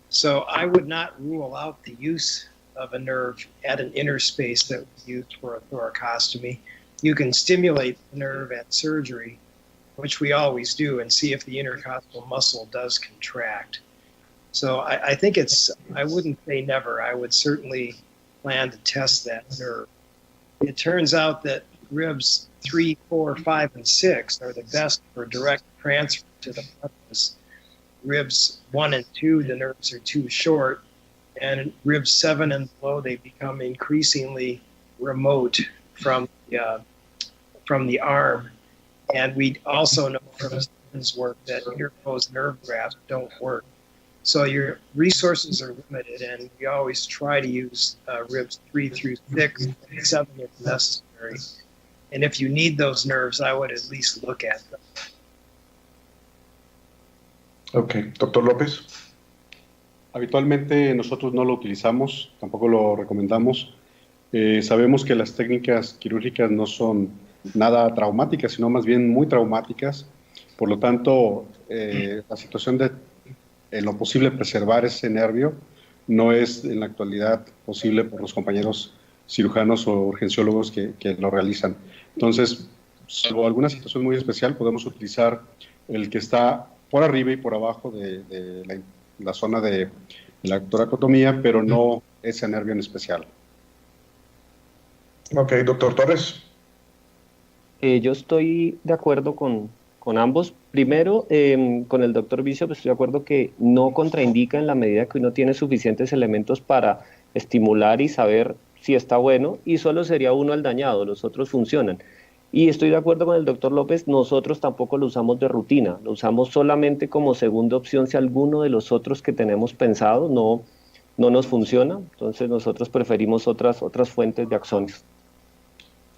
S5: So I would not rule out the use of a nerve at an interspace that was used for a thoracostomy. You can stimulate the nerve at surgery, which we always do, and see if the intercostal muscle does contract. So I think I wouldn't say never. I would certainly plan to test that nerve. It turns out that ribs 3, 4, 5, and 6 are the best for direct transfer to the pelvis. Ribs 1 and 2, the nerves are too short, and ribs 7 and below, they become increasingly remote from the arm. And we also know from Stephen's work that interposed nerve grafts don't work. So your resources are limited, and we always try to use ribs 3 through 6, 7 if necessary. And if you need those nerves, I would at least look at them.
S1: Ok, doctor López.
S2: Habitualmente nosotros no lo utilizamos, tampoco lo recomendamos. Sabemos que las técnicas quirúrgicas no son nada traumáticas, sino más bien muy traumáticas. Por lo tanto, la situación de en lo posible preservar ese nervio no es en la actualidad posible por los compañeros cirujanos o urgenciólogos que lo realizan. Entonces, salvo alguna situación muy especial, podemos utilizar el que está por arriba y por abajo de la zona de la toracotomía, pero no ese nervio en especial.
S1: Ok, doctor Torres.
S7: Yo estoy de acuerdo con ambos. Primero, con el doctor Bishop estoy de acuerdo que no contraindica en la medida que uno tiene suficientes elementos para estimular y saber si está bueno, y solo sería uno el dañado, los otros funcionan. Y estoy de acuerdo con el doctor López, nosotros tampoco lo usamos de rutina, lo usamos solamente como segunda opción si alguno de los otros que tenemos pensado no nos funciona, entonces nosotros preferimos otras fuentes de axones.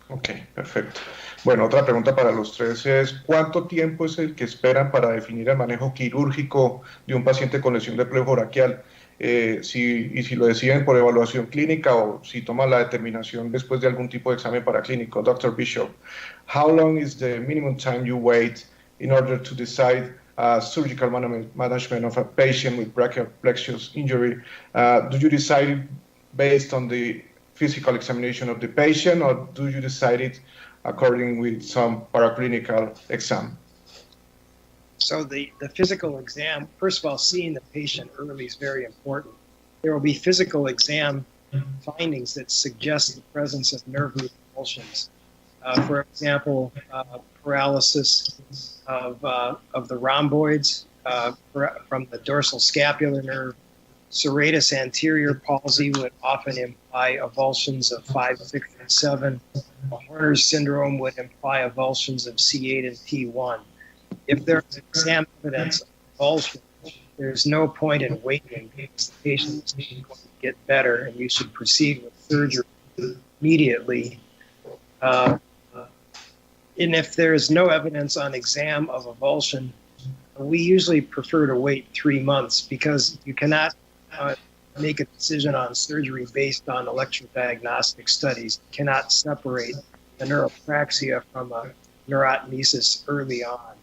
S1: Ok, perfecto. Bueno, otra pregunta para los tres es, ¿cuánto tiempo es el que esperan para definir el manejo quirúrgico de un paciente con lesión de plejo braquial? Si lo deciden por evaluación clínica o si toman la determinación después de algún tipo de examen paraclínico. Dr. Bishop, how long is the minimum time you wait in order to decide surgical management of a patient with brachial plexus injury? Do you decide it based on the physical examination of the patient, or do you decide it according with some paraclinical exam?
S5: So the physical exam, first of all, seeing the patient early is very important. There will be physical exam findings that suggest the presence of nerve root avulsions. For example, paralysis of the rhomboids from the dorsal scapular nerve. Serratus anterior palsy would often imply avulsions of 5, 6, and 7. Horner's syndrome would imply avulsions of C8 and T1. If there's exam evidence of avulsion, there's no point in waiting because the patient is going to get better and you should proceed with surgery immediately. And if there's no evidence on exam of avulsion, we usually prefer to wait 3 months because you cannot make a decision on surgery based on electrodiagnostic studies. You cannot separate the neuropraxia from a neurotmesis early on.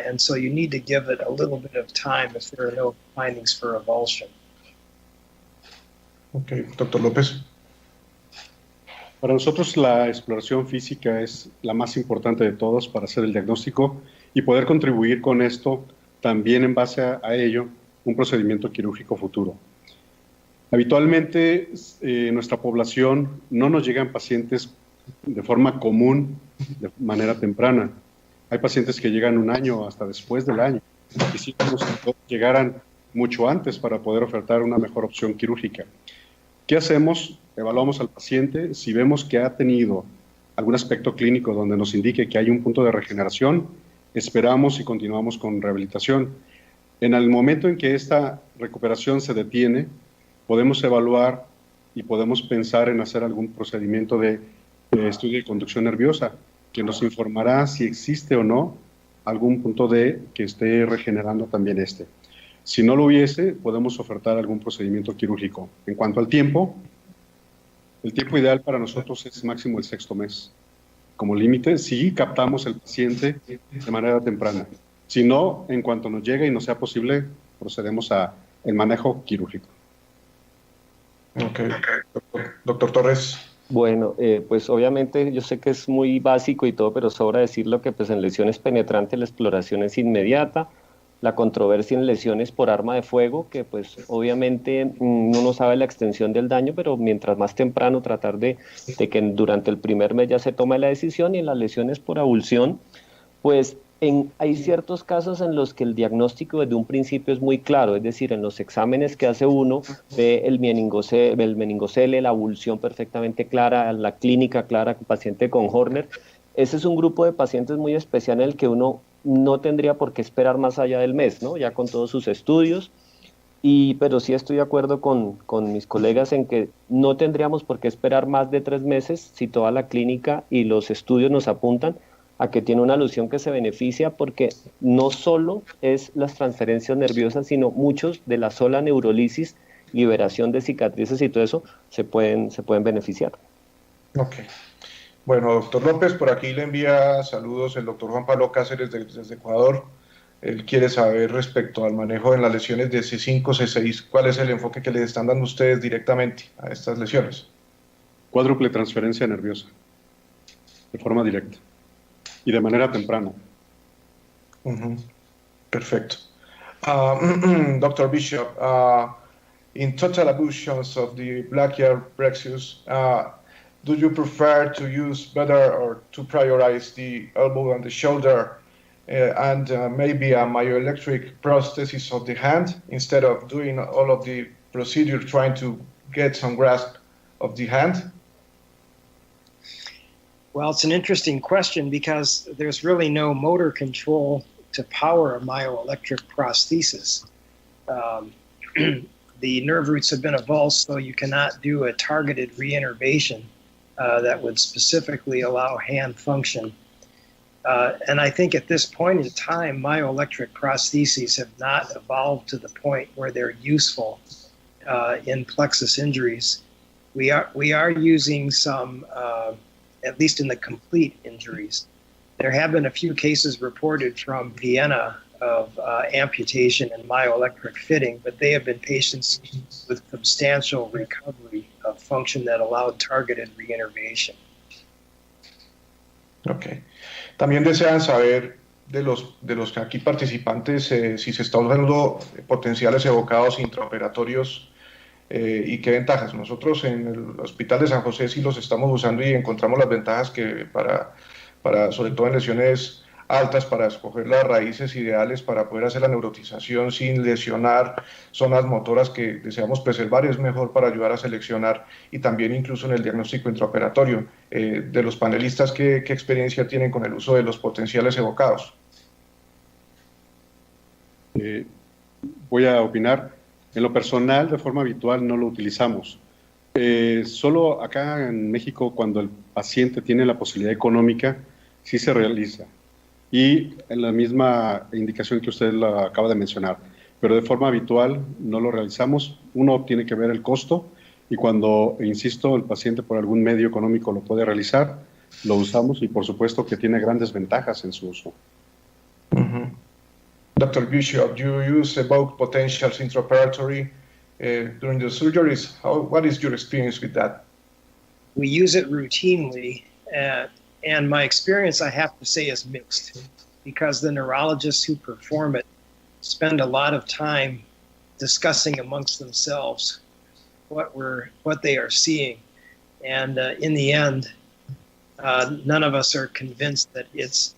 S5: And so you need to give it a little bit of time if there are no findings for avulsion.
S1: Okay, Dr. López.
S2: Para nosotros la exploración física es la más importante de todas para hacer el diagnóstico y poder contribuir con esto también en base a ello un procedimiento quirúrgico futuro. Habitualmente en nuestra población no nos llegan pacientes de forma común, de manera temprana. Hay pacientes que llegan 1 año hasta después del año. Quisiéramos que todos llegaran mucho antes para poder ofertar una mejor opción quirúrgica. ¿Qué hacemos? Evaluamos al paciente. Si vemos que ha tenido algún aspecto clínico donde nos indique que hay un punto de regeneración, esperamos y continuamos con rehabilitación. En el momento en que esta recuperación se detiene, podemos evaluar y podemos pensar en hacer algún procedimiento de estudio de conducción nerviosa que nos informará si existe o no algún punto que esté regenerando también este. Si no lo hubiese, podemos ofertar algún procedimiento quirúrgico. En cuanto al tiempo, el tiempo ideal para nosotros es máximo el 6º mes. Como límite, si captamos el paciente de manera temprana. Si no, en cuanto nos llegue y no sea posible, procedemos a el manejo quirúrgico.
S1: Ok. Doctor Torres.
S7: Bueno, pues obviamente yo sé que es muy básico y todo, pero sobra decirlo que pues en lesiones penetrantes la exploración es inmediata. La controversia en lesiones por arma de fuego, que pues obviamente uno no sabe la extensión del daño, pero mientras más temprano tratar de que durante el primer mes ya se tome la decisión. Y en las lesiones por avulsión, pues hay ciertos casos en los que el diagnóstico desde un principio es muy claro, es decir, en los exámenes que hace uno, ve el meningocele, la avulsión perfectamente clara, la clínica clara, paciente con Horner. Ese es un grupo de pacientes muy especial en el que uno no tendría por qué esperar más allá del mes, ¿no? Ya con todos sus estudios. Pero sí estoy de acuerdo con mis colegas en que no tendríamos por qué esperar más de 3 meses si toda la clínica y los estudios nos apuntan a que tiene una lesión que se beneficia, porque no solo es las transferencias nerviosas, sino muchos de la sola neurolisis, liberación de cicatrices y todo eso se pueden beneficiar.
S1: Ok. Bueno, doctor López, por aquí le envía saludos el doctor Juan Pablo Cáceres desde Ecuador. Él quiere saber respecto al manejo en las lesiones de C5, C6, ¿cuál es el enfoque que les están dando ustedes directamente a estas lesiones?
S2: Cuádruple transferencia nerviosa, de forma directa y de manera temprana.
S1: Perfecto. Dr. Bishop, in total avulsions of the brachial plexus, do you prefer to use better or to prioritize the elbow and the shoulder and maybe a myoelectric prosthesis of the hand instead of doing all of the procedure trying to get some grasp of the hand?
S5: Well, it's an interesting question because there's really no motor control to power a myoelectric prosthesis. The nerve roots have been avulsed, so you cannot do a targeted reinnervation that would specifically allow hand function. And I think at this point in time, myoelectric prostheses have not evolved to the point where they're useful in plexus injuries. We are using some, at least in the complete injuries. There have been a few cases reported from Vienna of amputation and myoelectric fitting, but they have been patients with substantial recovery of function that allowed targeted reinnervation.
S1: Ok. También desean saber de los aquí participantes si se está usando potenciales evocados intraoperatorios y qué ventajas. Nosotros en el Hospital de San José sí los estamos usando y encontramos las ventajas que sobre todo en lesiones altas, para escoger las raíces ideales para poder hacer la neurotización sin lesionar zonas motoras que deseamos preservar, es mejor para ayudar a seleccionar, y también incluso en el diagnóstico intraoperatorio. De los panelistas, ¿qué experiencia tienen con el uso de los potenciales evocados?
S2: Voy a opinar. En lo personal, de forma habitual, no lo utilizamos. Solo acá en México, cuando el paciente tiene la posibilidad económica, sí se realiza. Y en la misma indicación que usted la acaba de mencionar. Pero de forma habitual no lo realizamos. Uno tiene que ver el costo, y cuando, insisto, el paciente por algún medio económico lo puede realizar, lo usamos, y por supuesto que tiene grandes ventajas en su uso.
S1: Dr. Bishop, you use both potentials intraoperatory during the surgeries. What is your experience with that?
S5: We use it routinely, and my experience, I have to say, is mixed, because the neurologists who perform it spend a lot of time discussing amongst themselves what they are seeing, and in the end, none of us are convinced that it's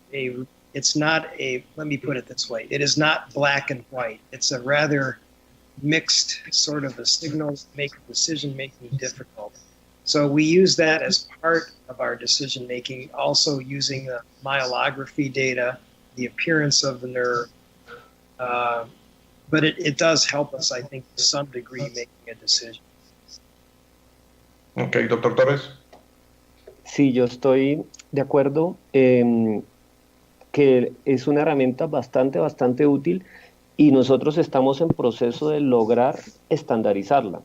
S5: not a, let me put it this way, it is not black and white. It's a rather mixed sort of a signal to make decision-making difficult. So we use that as part of our decision-making, also using the myelography data, the appearance of the nerve, but it does help us, I think, to some degree, making a decision.
S1: Ok, doctor Torres.
S7: Sí, yo estoy de acuerdo que es una herramienta bastante útil, y nosotros estamos en proceso de lograr estandarizarla.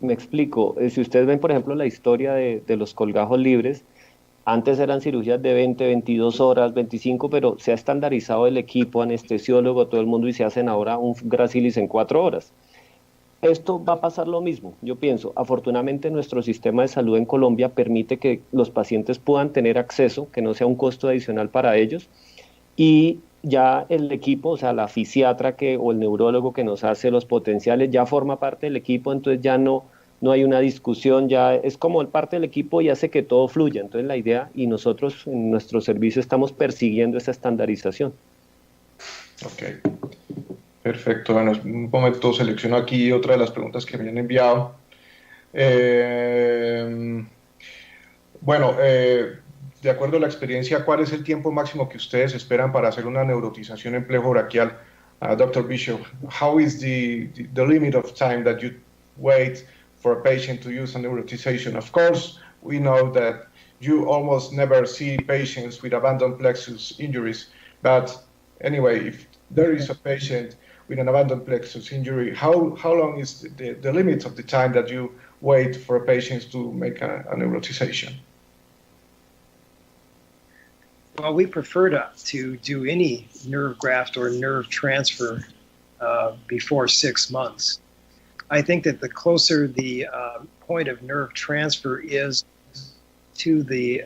S7: Me explico. Si ustedes ven, por ejemplo, la historia de los colgajos libres, antes eran cirugías de 20, 22 horas, 25, pero se ha estandarizado el equipo, anestesiólogo, todo el mundo, y se hacen ahora un Gracilis en 4 horas. Esto va a pasar lo mismo, yo pienso. Afortunadamente, nuestro sistema de salud en Colombia permite que los pacientes puedan tener acceso, que no sea un costo adicional para ellos, y ya el equipo, o sea, la fisiatra o el neurólogo que nos hace los potenciales ya forma parte del equipo, entonces ya no hay una discusión, ya es como parte del equipo y hace que todo fluya. Entonces la idea, y nosotros en nuestro servicio estamos persiguiendo esa estandarización. Ok,
S1: perfecto. Bueno, un momento, selecciono aquí otra de las preguntas que me han enviado. De acuerdo a la experiencia, ¿cuál es el tiempo máximo que ustedes esperan para hacer una neurotización en plejo braquial? Dr. Bishop, how is the limit of time that you wait for a patient to use a neurotization? Of course, we know that you almost never see patients with abandoned plexus injuries, but anyway, if there is a patient with an abandoned plexus injury, how long is the limit of the time that you wait for a patient to make a neurotization?
S5: Well, we prefer to do any nerve graft or nerve transfer before 6 months. I think that the closer the point of nerve transfer is to the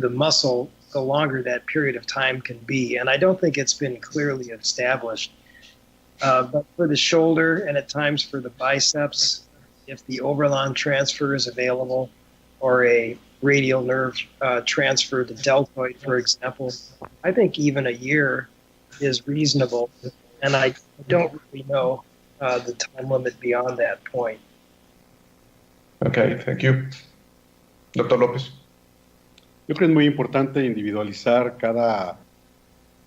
S5: muscle, the longer that period of time can be. And I don't think it's been clearly established. But for the shoulder and at times for the biceps, if the Overland transfer is available, or a radial nerve transfer to deltoid, for example, I think even a year is reasonable, and I don't really know the time limit beyond that point.
S1: Okay, thank you. Dr. López.
S2: Yo creo que es muy importante individualizar cada...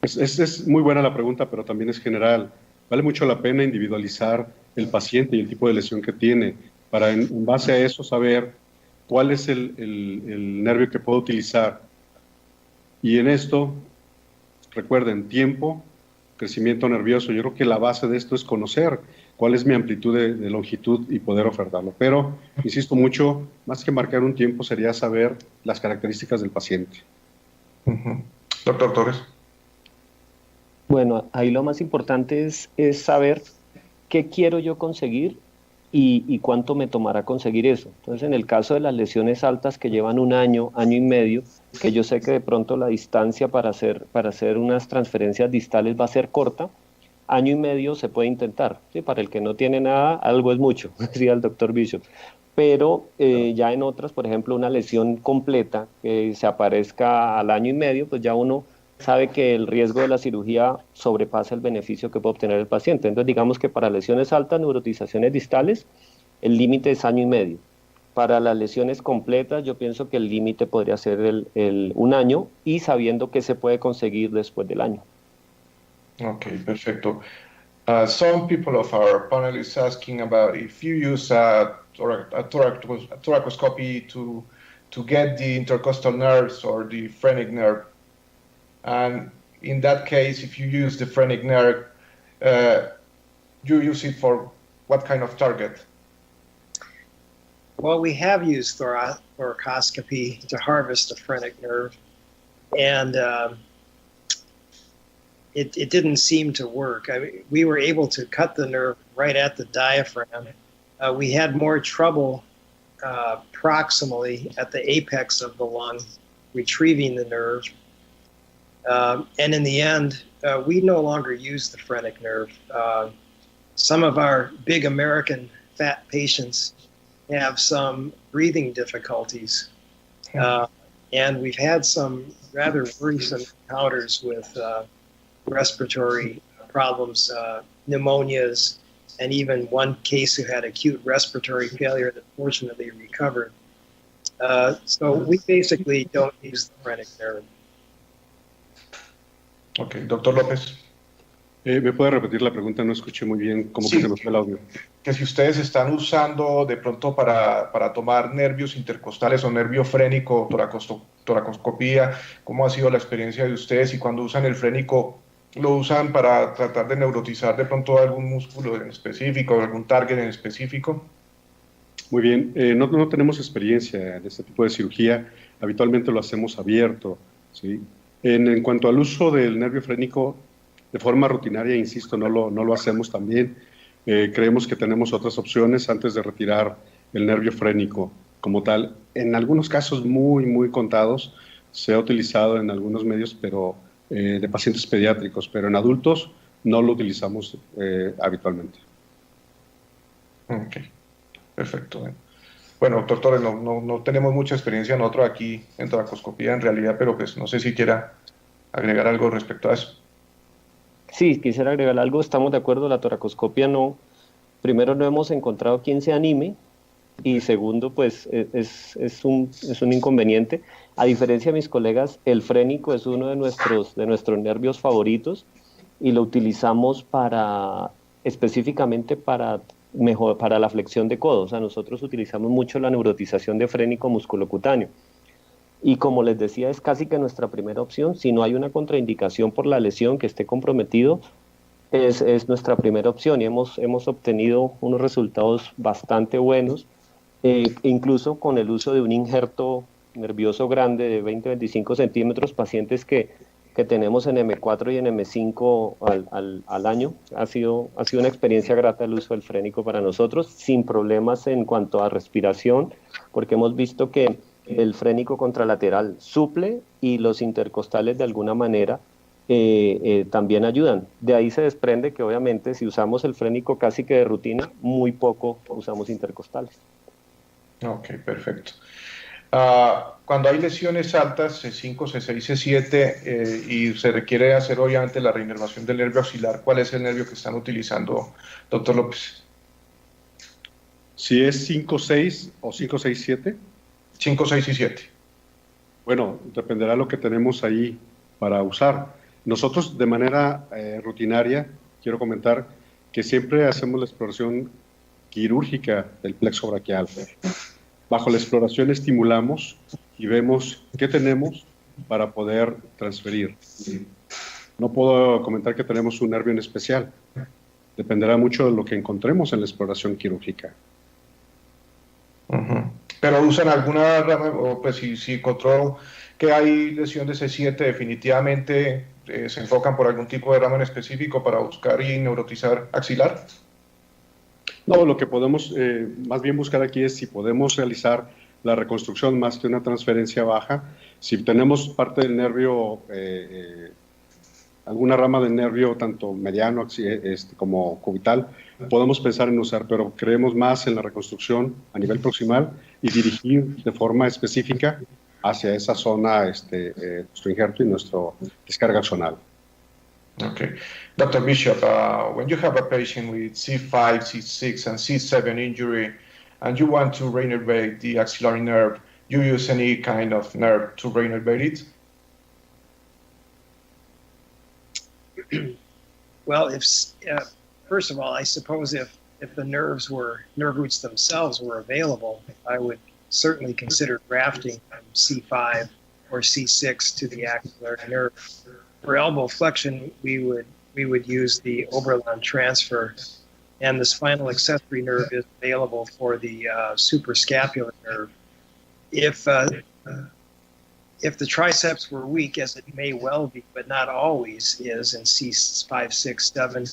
S2: Es muy buena la pregunta, pero también es general. Vale mucho la pena individualizar el paciente y el tipo de lesión que tiene, para en base a eso saber cuál es el nervio que puedo utilizar. Y en esto, recuerden, tiempo, crecimiento nervioso. Yo creo que la base de esto es conocer cuál es mi amplitud de longitud y poder ofertarlo. Pero, insisto mucho, más que marcar un tiempo sería saber las características del paciente.
S1: Doctor Torres.
S7: Bueno, ahí lo más importante es saber qué quiero yo conseguir y cuánto me tomará conseguir eso. Entonces, en el caso de las lesiones altas que llevan un año, año y medio, que yo sé que de pronto la distancia para hacer unas transferencias distales va a ser corta, año y medio se puede intentar. ¿Sí? Para el que no tiene nada, algo es mucho, decía el doctor Bishop. Pero ya en otras, por ejemplo, una lesión completa que se aparezca al año y medio, pues ya uno sabe que el riesgo de la cirugía sobrepasa el beneficio que puede obtener el paciente. Entonces, digamos que para lesiones altas, neurotizaciones distales, el límite es año y medio. Para las lesiones completas, yo pienso que el límite podría ser un año, y sabiendo que se puede conseguir después del año.
S1: Okay, perfecto. Some people of our panel is asking about if you use a thoracoscopy to get the intercostal nerves or the phrenic nerve. And in that case, if you use the phrenic nerve, you use it for what kind of target?
S5: Well, we have used thoracoscopy to harvest the phrenic nerve, and it didn't seem to work. I mean, we were able to cut the nerve right at the diaphragm. We had more trouble proximally at the apex of the lung, retrieving the nerve. And in the end, we no longer use the phrenic nerve. Some of our big American fat patients have some breathing difficulties. And we've had some rather worrisome encounters with respiratory problems, pneumonias, and even one case who had acute respiratory failure that fortunately recovered. So we basically don't use the phrenic nerve.
S1: Ok, doctor López.
S2: ¿Me puede repetir la pregunta? No escuché muy bien, como
S1: Sí,
S2: que se me fue el audio.
S1: Que si ustedes están usando de pronto para tomar nervios intercostales o nervio frénico, toracoscopía, ¿cómo ha sido la experiencia de ustedes? Y cuando usan el frénico, ¿lo usan para tratar de neurotizar de pronto algún músculo en específico, algún target en específico?
S2: Muy bien, no tenemos experiencia en este tipo de cirugía, habitualmente lo hacemos abierto, ¿sí? En cuanto al uso del nervio frénico, de forma rutinaria, insisto, no lo hacemos también. Creemos que tenemos otras opciones antes de retirar el nervio frénico como tal. En algunos casos muy, muy contados, se ha utilizado en algunos medios, pero de pacientes pediátricos, pero en adultos no lo utilizamos habitualmente.
S1: Ok, perfecto. Bueno, doctor Torres, no tenemos mucha experiencia nosotros aquí en toracoscopía en realidad, pero pues no sé si quiera agregar algo respecto a eso.
S7: Sí, quisiera agregar algo. Estamos de acuerdo, la toracoscopia primero no hemos encontrado quien se anime, y segundo, pues es un inconveniente. A diferencia de mis colegas, el frénico es uno de nuestros nervios favoritos, y lo utilizamos específicamente para la flexión de codo. O sea, nosotros utilizamos mucho la neurotización de frénico musculocutáneo. Y como les decía, es casi que nuestra primera opción. Si no hay una contraindicación por la lesión que esté comprometido, es nuestra primera opción, y hemos obtenido unos resultados bastante buenos, incluso con el uso de un injerto nervioso grande de 20-25 centímetros, pacientes que tenemos en M4 y en M5 al año. Ha sido una experiencia grata el uso del frénico para nosotros, sin problemas en cuanto a respiración, porque hemos visto que el frénico contralateral suple, y los intercostales de alguna manera también ayudan. De ahí se desprende que obviamente si usamos el frénico casi que de rutina, muy poco usamos intercostales.
S1: Ok, perfecto. Cuando hay lesiones altas, C5, C6, C7, y se requiere hacer obviamente la reinervación del nervio axilar, ¿cuál es el nervio que están utilizando, doctor López?
S2: Si es 5-6 o 5-6-7.
S1: 5, 6 y 7.
S2: Bueno, dependerá de lo que tenemos ahí para usar. Nosotros de manera rutinaria, quiero comentar que siempre hacemos la exploración quirúrgica del plexo braquial. Bajo la exploración estimulamos y vemos qué tenemos para poder transferir. No puedo comentar que tenemos un nervio en especial. Dependerá mucho de lo que encontremos en la exploración quirúrgica.
S1: Pero usan alguna rama, o pues si encontró que hay lesión de C7, definitivamente se enfocan por algún tipo de rama en específico para buscar y neurotizar axilar.
S2: No, lo que podemos más bien buscar aquí es si podemos realizar la reconstrucción más que una transferencia baja. Si tenemos parte del nervio, alguna rama del nervio, tanto mediano como cubital, podemos pensar en usar, pero creemos más en la reconstrucción a nivel proximal y dirigir de forma específica hacia esa zona nuestro injerto y nuestra descarga axonal.
S1: Okay. Dr. Bishop, when you have a patient with C5, C6, and C7 injury, and you want to reinnervate the axillary nerve, you use any kind of nerve to reinnervate
S5: it? Well, first of all, I suppose if the nerve roots themselves were available, I would certainly consider grafting C5 or C6 to the axillary nerve. For elbow flexion, we would use the Oberlin transfer, and the spinal accessory nerve is available for the suprascapular nerve. If the triceps were weak, as it may well be, but not always is in C5, 6, 7,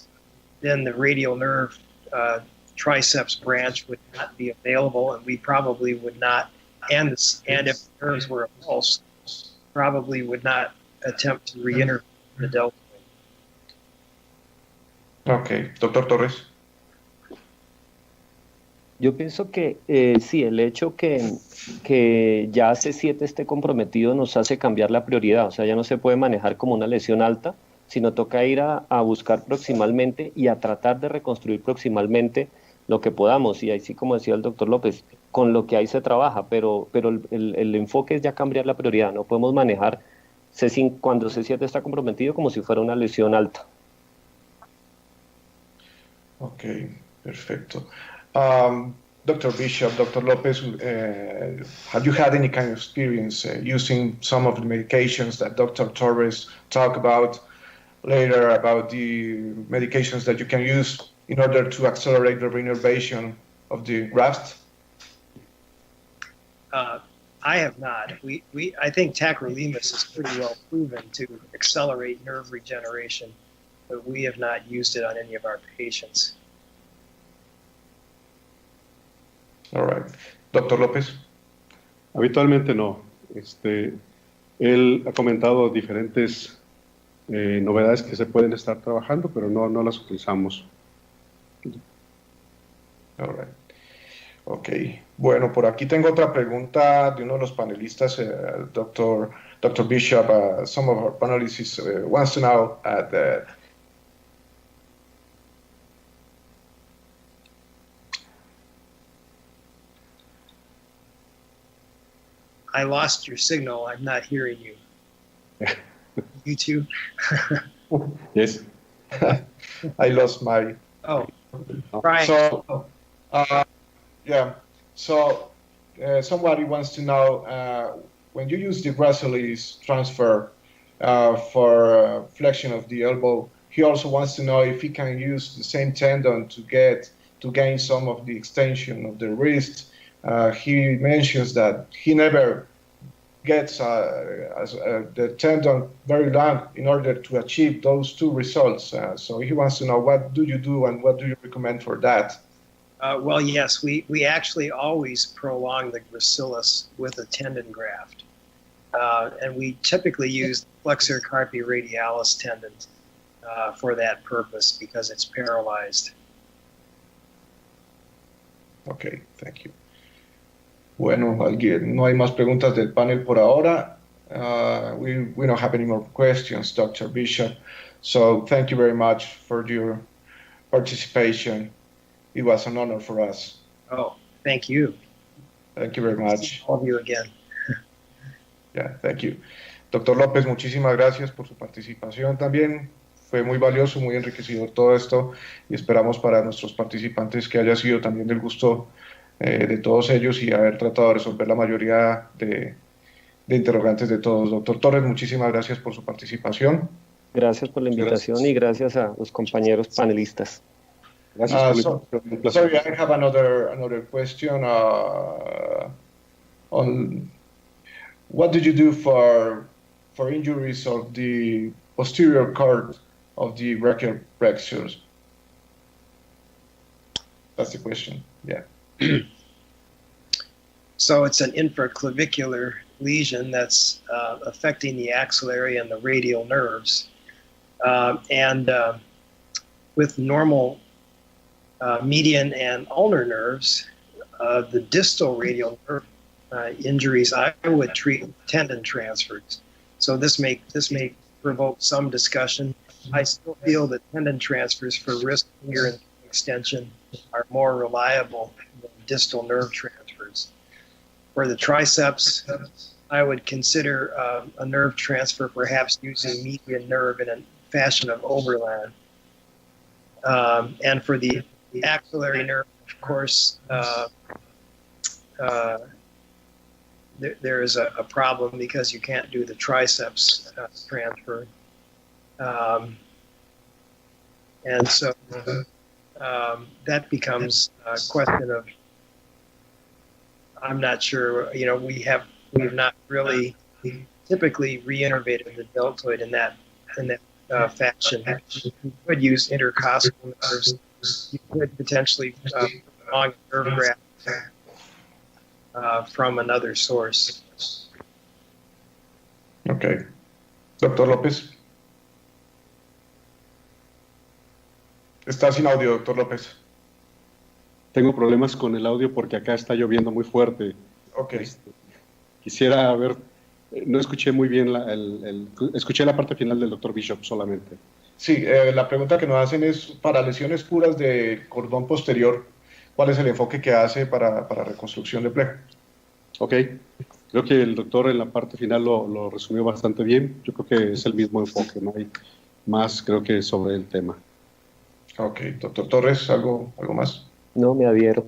S5: then the radial nerve triceps branch would not be available, and we probably would not, and if the nerves were avulsed, probably would not attempt to reinnervate the deltoid.
S1: Okay, doctor Torres.
S7: Yo pienso que sí, el hecho que ya C7 esté comprometido nos hace cambiar la prioridad, o sea, ya no se puede manejar como una lesión alta, sino toca ir a buscar proximalmente y a tratar de reconstruir proximalmente lo que podamos, y así como decía el doctor López, con lo que ahí se trabaja, pero el enfoque es ya cambiar la prioridad, no podemos manejar C5 cuando C7 está comprometido como si fuera una lesión alta.
S1: Ok, perfecto. Dr. Bishop, Dr. Lopez, have you had any kind of experience using some of the medications that Dr. Torres talked about later, about the medications that you can use in order to accelerate the reinnervation of the graft?
S5: I have not. I think tacrolimus is pretty well proven to accelerate nerve regeneration, but we have not used it on any of our patients.
S1: All right. Dr. López.
S2: Habitualmente no. Él ha comentado diferentes novedades que se pueden estar trabajando, pero no las utilizamos.
S1: All right. Ok. Bueno, por aquí tengo otra pregunta de uno de los panelistas, Dr. Bishop. Some of our panelists wants to know
S5: I lost your signal. I'm not hearing you. You too?
S2: Yes.
S1: I lost my...
S5: Oh, Brian.
S1: So, yeah. So, somebody wants to know, when you use the Gracil's transfer for flexion of the elbow, he also wants to know if he can use the same tendon to gain some of the extension of the wrist. He mentions that he never gets the tendon very long in order to achieve those two results. So he wants to know, what do you do and what do you recommend for that?
S5: Well, yes, we actually always prolong the gracilis with a tendon graft. And we typically use flexor carpi radialis tendon for that purpose because it's paralyzed.
S1: Okay, thank you. Bueno, no hay más preguntas del panel por ahora. We don't have any more questions, Dr. Bishop. So thank you very much for your participation. It was an honor for us.
S5: Oh, thank you.
S1: Thank you very much.
S5: All of you again.
S1: Yeah, thank you. Doctor López, muchísimas gracias por su participación también. Fue muy valioso, muy enriquecedor todo esto y esperamos para nuestros participantes que haya sido también del gusto de todos ellos y haber tratado de resolver la mayoría de interrogantes de todos. Doctor Torres, muchísimas gracias por su participación.
S7: Gracias por la invitación y gracias a los compañeros panelistas.
S2: Gracias.
S1: Sorry, I have another question on what did you do for injuries of the posterior cord of the brachial plexus? That's the question. Yeah.
S5: So it's an infraclavicular lesion that's affecting the axillary and the radial nerves. With normal median and ulnar nerves, the distal radial nerve injuries, I would treat tendon transfers. So this may provoke some discussion. I still feel that tendon transfers for wrist finger extension are more reliable than distal nerve transfers. For the triceps, I would consider a nerve transfer, perhaps using median nerve in a fashion of Oberland. And for the axillary nerve, of course, there is a problem because you can't do the triceps transfer. And so that becomes a question of, I'm not sure, we've not really typically reinnervated the deltoid in that fashion. You could use intercostal nerves. You could potentially prolong nerve graft from another source.
S1: Okay. Doctor López. Está sin audio, doctor López.
S2: Tengo problemas con el audio porque acá está lloviendo muy fuerte.
S1: Ok.
S2: Quisiera ver, no escuché muy bien, escuché la parte final del doctor Bishop solamente.
S1: Sí, la pregunta que nos hacen es, para lesiones puras de cordón posterior, ¿cuál es el enfoque que hace para reconstrucción de plejo?
S2: Ok, creo que el doctor en la parte final lo resumió bastante bien. Yo creo que es el mismo enfoque, no hay más, creo que sobre el tema.
S1: Ok, doctor Torres, ¿algo más?
S7: No, me adhiero.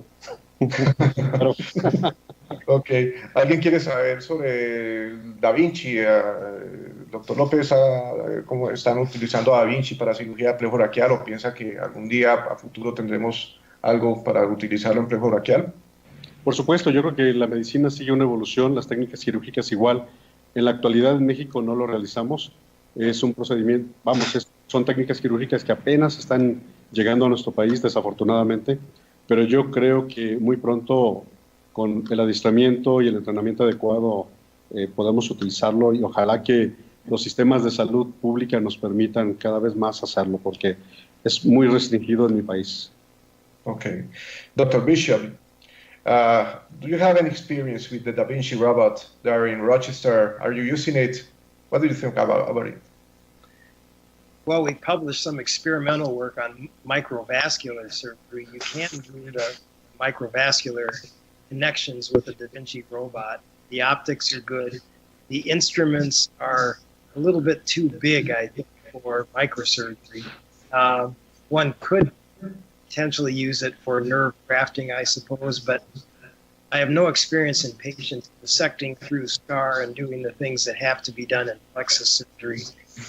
S1: Ok, ¿alguien quiere saber sobre Da Vinci? Doctor López, ¿cómo están utilizando Da Vinci para cirugía de plejo braquial o piensa que algún día a futuro tendremos algo para utilizarlo en plejo braquial?
S2: Por supuesto, yo creo que la medicina sigue una evolución, las técnicas quirúrgicas igual. En la actualidad en México no lo realizamos, es un procedimiento, son técnicas quirúrgicas que apenas están llegando a nuestro país, desafortunadamente, pero yo creo que muy pronto, con el adiestramiento y el entrenamiento adecuado, podemos utilizarlo y ojalá que los sistemas de salud pública nos permitan cada vez más hacerlo, porque es muy restringido en mi país.
S1: Okay. Dr. Bishop, do you have any experience with the Da Vinci robot there in Rochester? Are you using it? What do you think about it?
S5: Well, we published some experimental work on microvascular surgery. You can do the microvascular connections with the Da Vinci robot. The optics are good. The instruments are a little bit too big, I think, for microsurgery. One could potentially use it for nerve grafting, I suppose, but I have no experience in patients dissecting through scar and doing the things that have to be done in plexus surgery.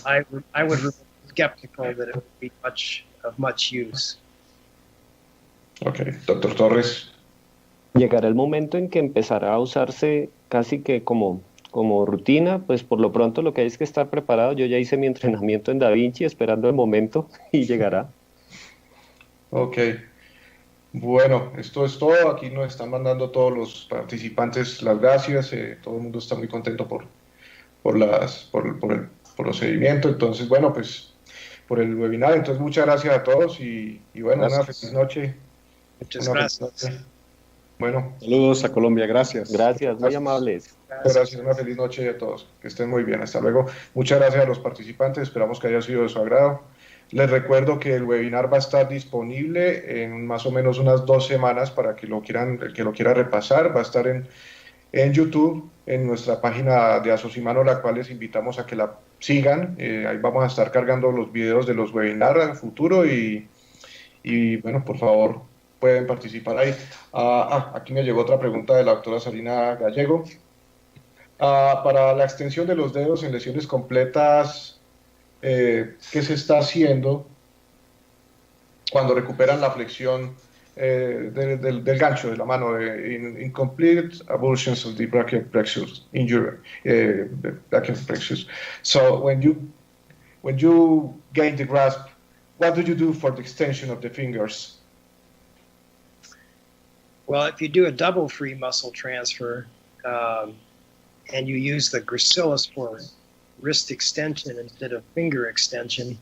S5: I would be skeptical that it would be of much use.
S1: Okay, Dr. Torres.
S7: Llegará el momento en que empezará a usarse casi que como rutina, pues por lo pronto lo que hay es que estar preparado. Yo ya hice mi entrenamiento en Da Vinci esperando el momento y llegará. Ok.
S1: Bueno, esto es todo. Aquí nos están mandando todos los participantes las gracias. Todo el mundo está muy contento por el procedimiento. Entonces, bueno, pues por el webinar. Entonces, muchas gracias a todos y bueno, gracias. Una feliz noche.
S5: Muchas gracias.
S1: Bueno,
S2: Saludos a Colombia, gracias.
S7: Gracias, muy amables.
S1: gracias, una feliz noche a todos, que estén muy bien, hasta luego. Muchas gracias a los participantes, esperamos que haya sido de su agrado. Les recuerdo que el webinar va a estar disponible en más o menos unas 2 semanas para que el que lo quiera repasar, va a estar en YouTube, en nuestra página de Asosimano, la cual les invitamos a que la sigan. Ahí vamos a estar cargando los videos de los webinars a futuro y bueno, por favor, pueden participar ahí. Aquí me llegó otra pregunta de la doctora Sarina Gallego. Para la extensión de los dedos en lesiones completas, ¿qué se está haciendo cuando recuperan la flexión del gancho de la mano, incomplete avulsions of the brachial plexus injury, brachial plexus? So when you gain the grasp, what do you do for the extension of the fingers?
S5: Well, if you do a double free muscle transfer and you use the gracilis for wrist extension instead of finger extension,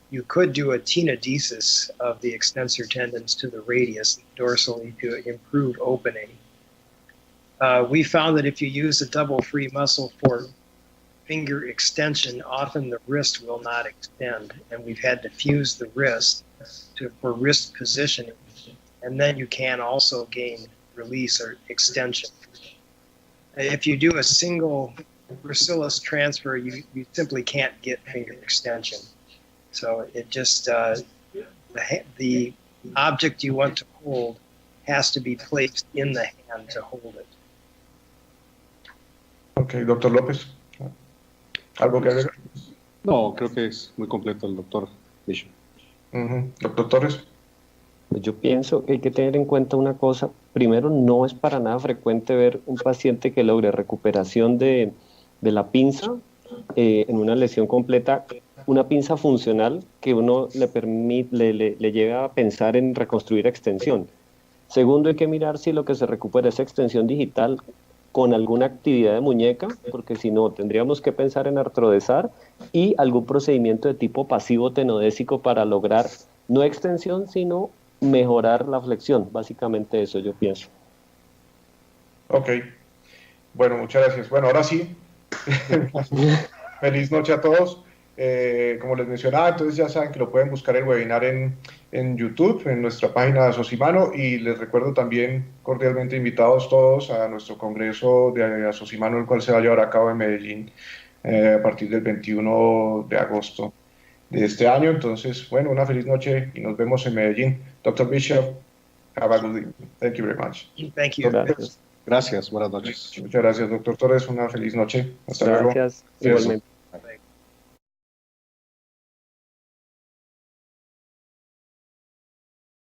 S5: you could do a tenodesis of the extensor tendons to the radius dorsally to improve opening. We found that if you use a double free muscle for finger extension, often the wrist will not extend, and we've had to fuse the wrist for wrist positioning, and then you can also gain release or extension. If you do a single gracilis transfer, you simply can't get finger extension. So it just, the object you want to hold has to be placed in the hand to hold it.
S1: Ok, doctor López, ¿algo que agregar?
S2: No, creo que es muy completo el doctor Bishop.
S1: Doctor Torres.
S7: Pues yo pienso que hay que tener en cuenta una cosa. Primero, no es para nada frecuente ver un paciente que logre recuperación de la pinza en una lesión completa, una pinza funcional que uno le lleva a pensar en reconstruir extensión. Segundo, hay que mirar si lo que se recupera es extensión digital con alguna actividad de muñeca, porque si no, tendríamos que pensar en artrodesar y algún procedimiento de tipo pasivo tenodésico para lograr no extensión, sino mejorar la flexión. Básicamente eso yo pienso.
S1: Ok, bueno, muchas gracias. Bueno, ahora sí, feliz noche a todos. Como les mencionaba, entonces ya saben que lo pueden buscar el webinar en YouTube, en nuestra página de Asosimano, y les recuerdo también cordialmente invitados todos a nuestro congreso de Asosimano, el cual se va a llevar a cabo en Medellín a partir del 21 de agosto de este año. Entonces, bueno, una feliz noche y nos vemos en Medellín. Dr. Bishop, have a good evening. Thank you very much.
S5: Thank you.
S7: Gracias.
S2: Gracias, buenas noches.
S1: Muchas gracias, doctor Torres. Una feliz noche. Hasta luego.
S7: Gracias. Igualmente.
S5: Bye.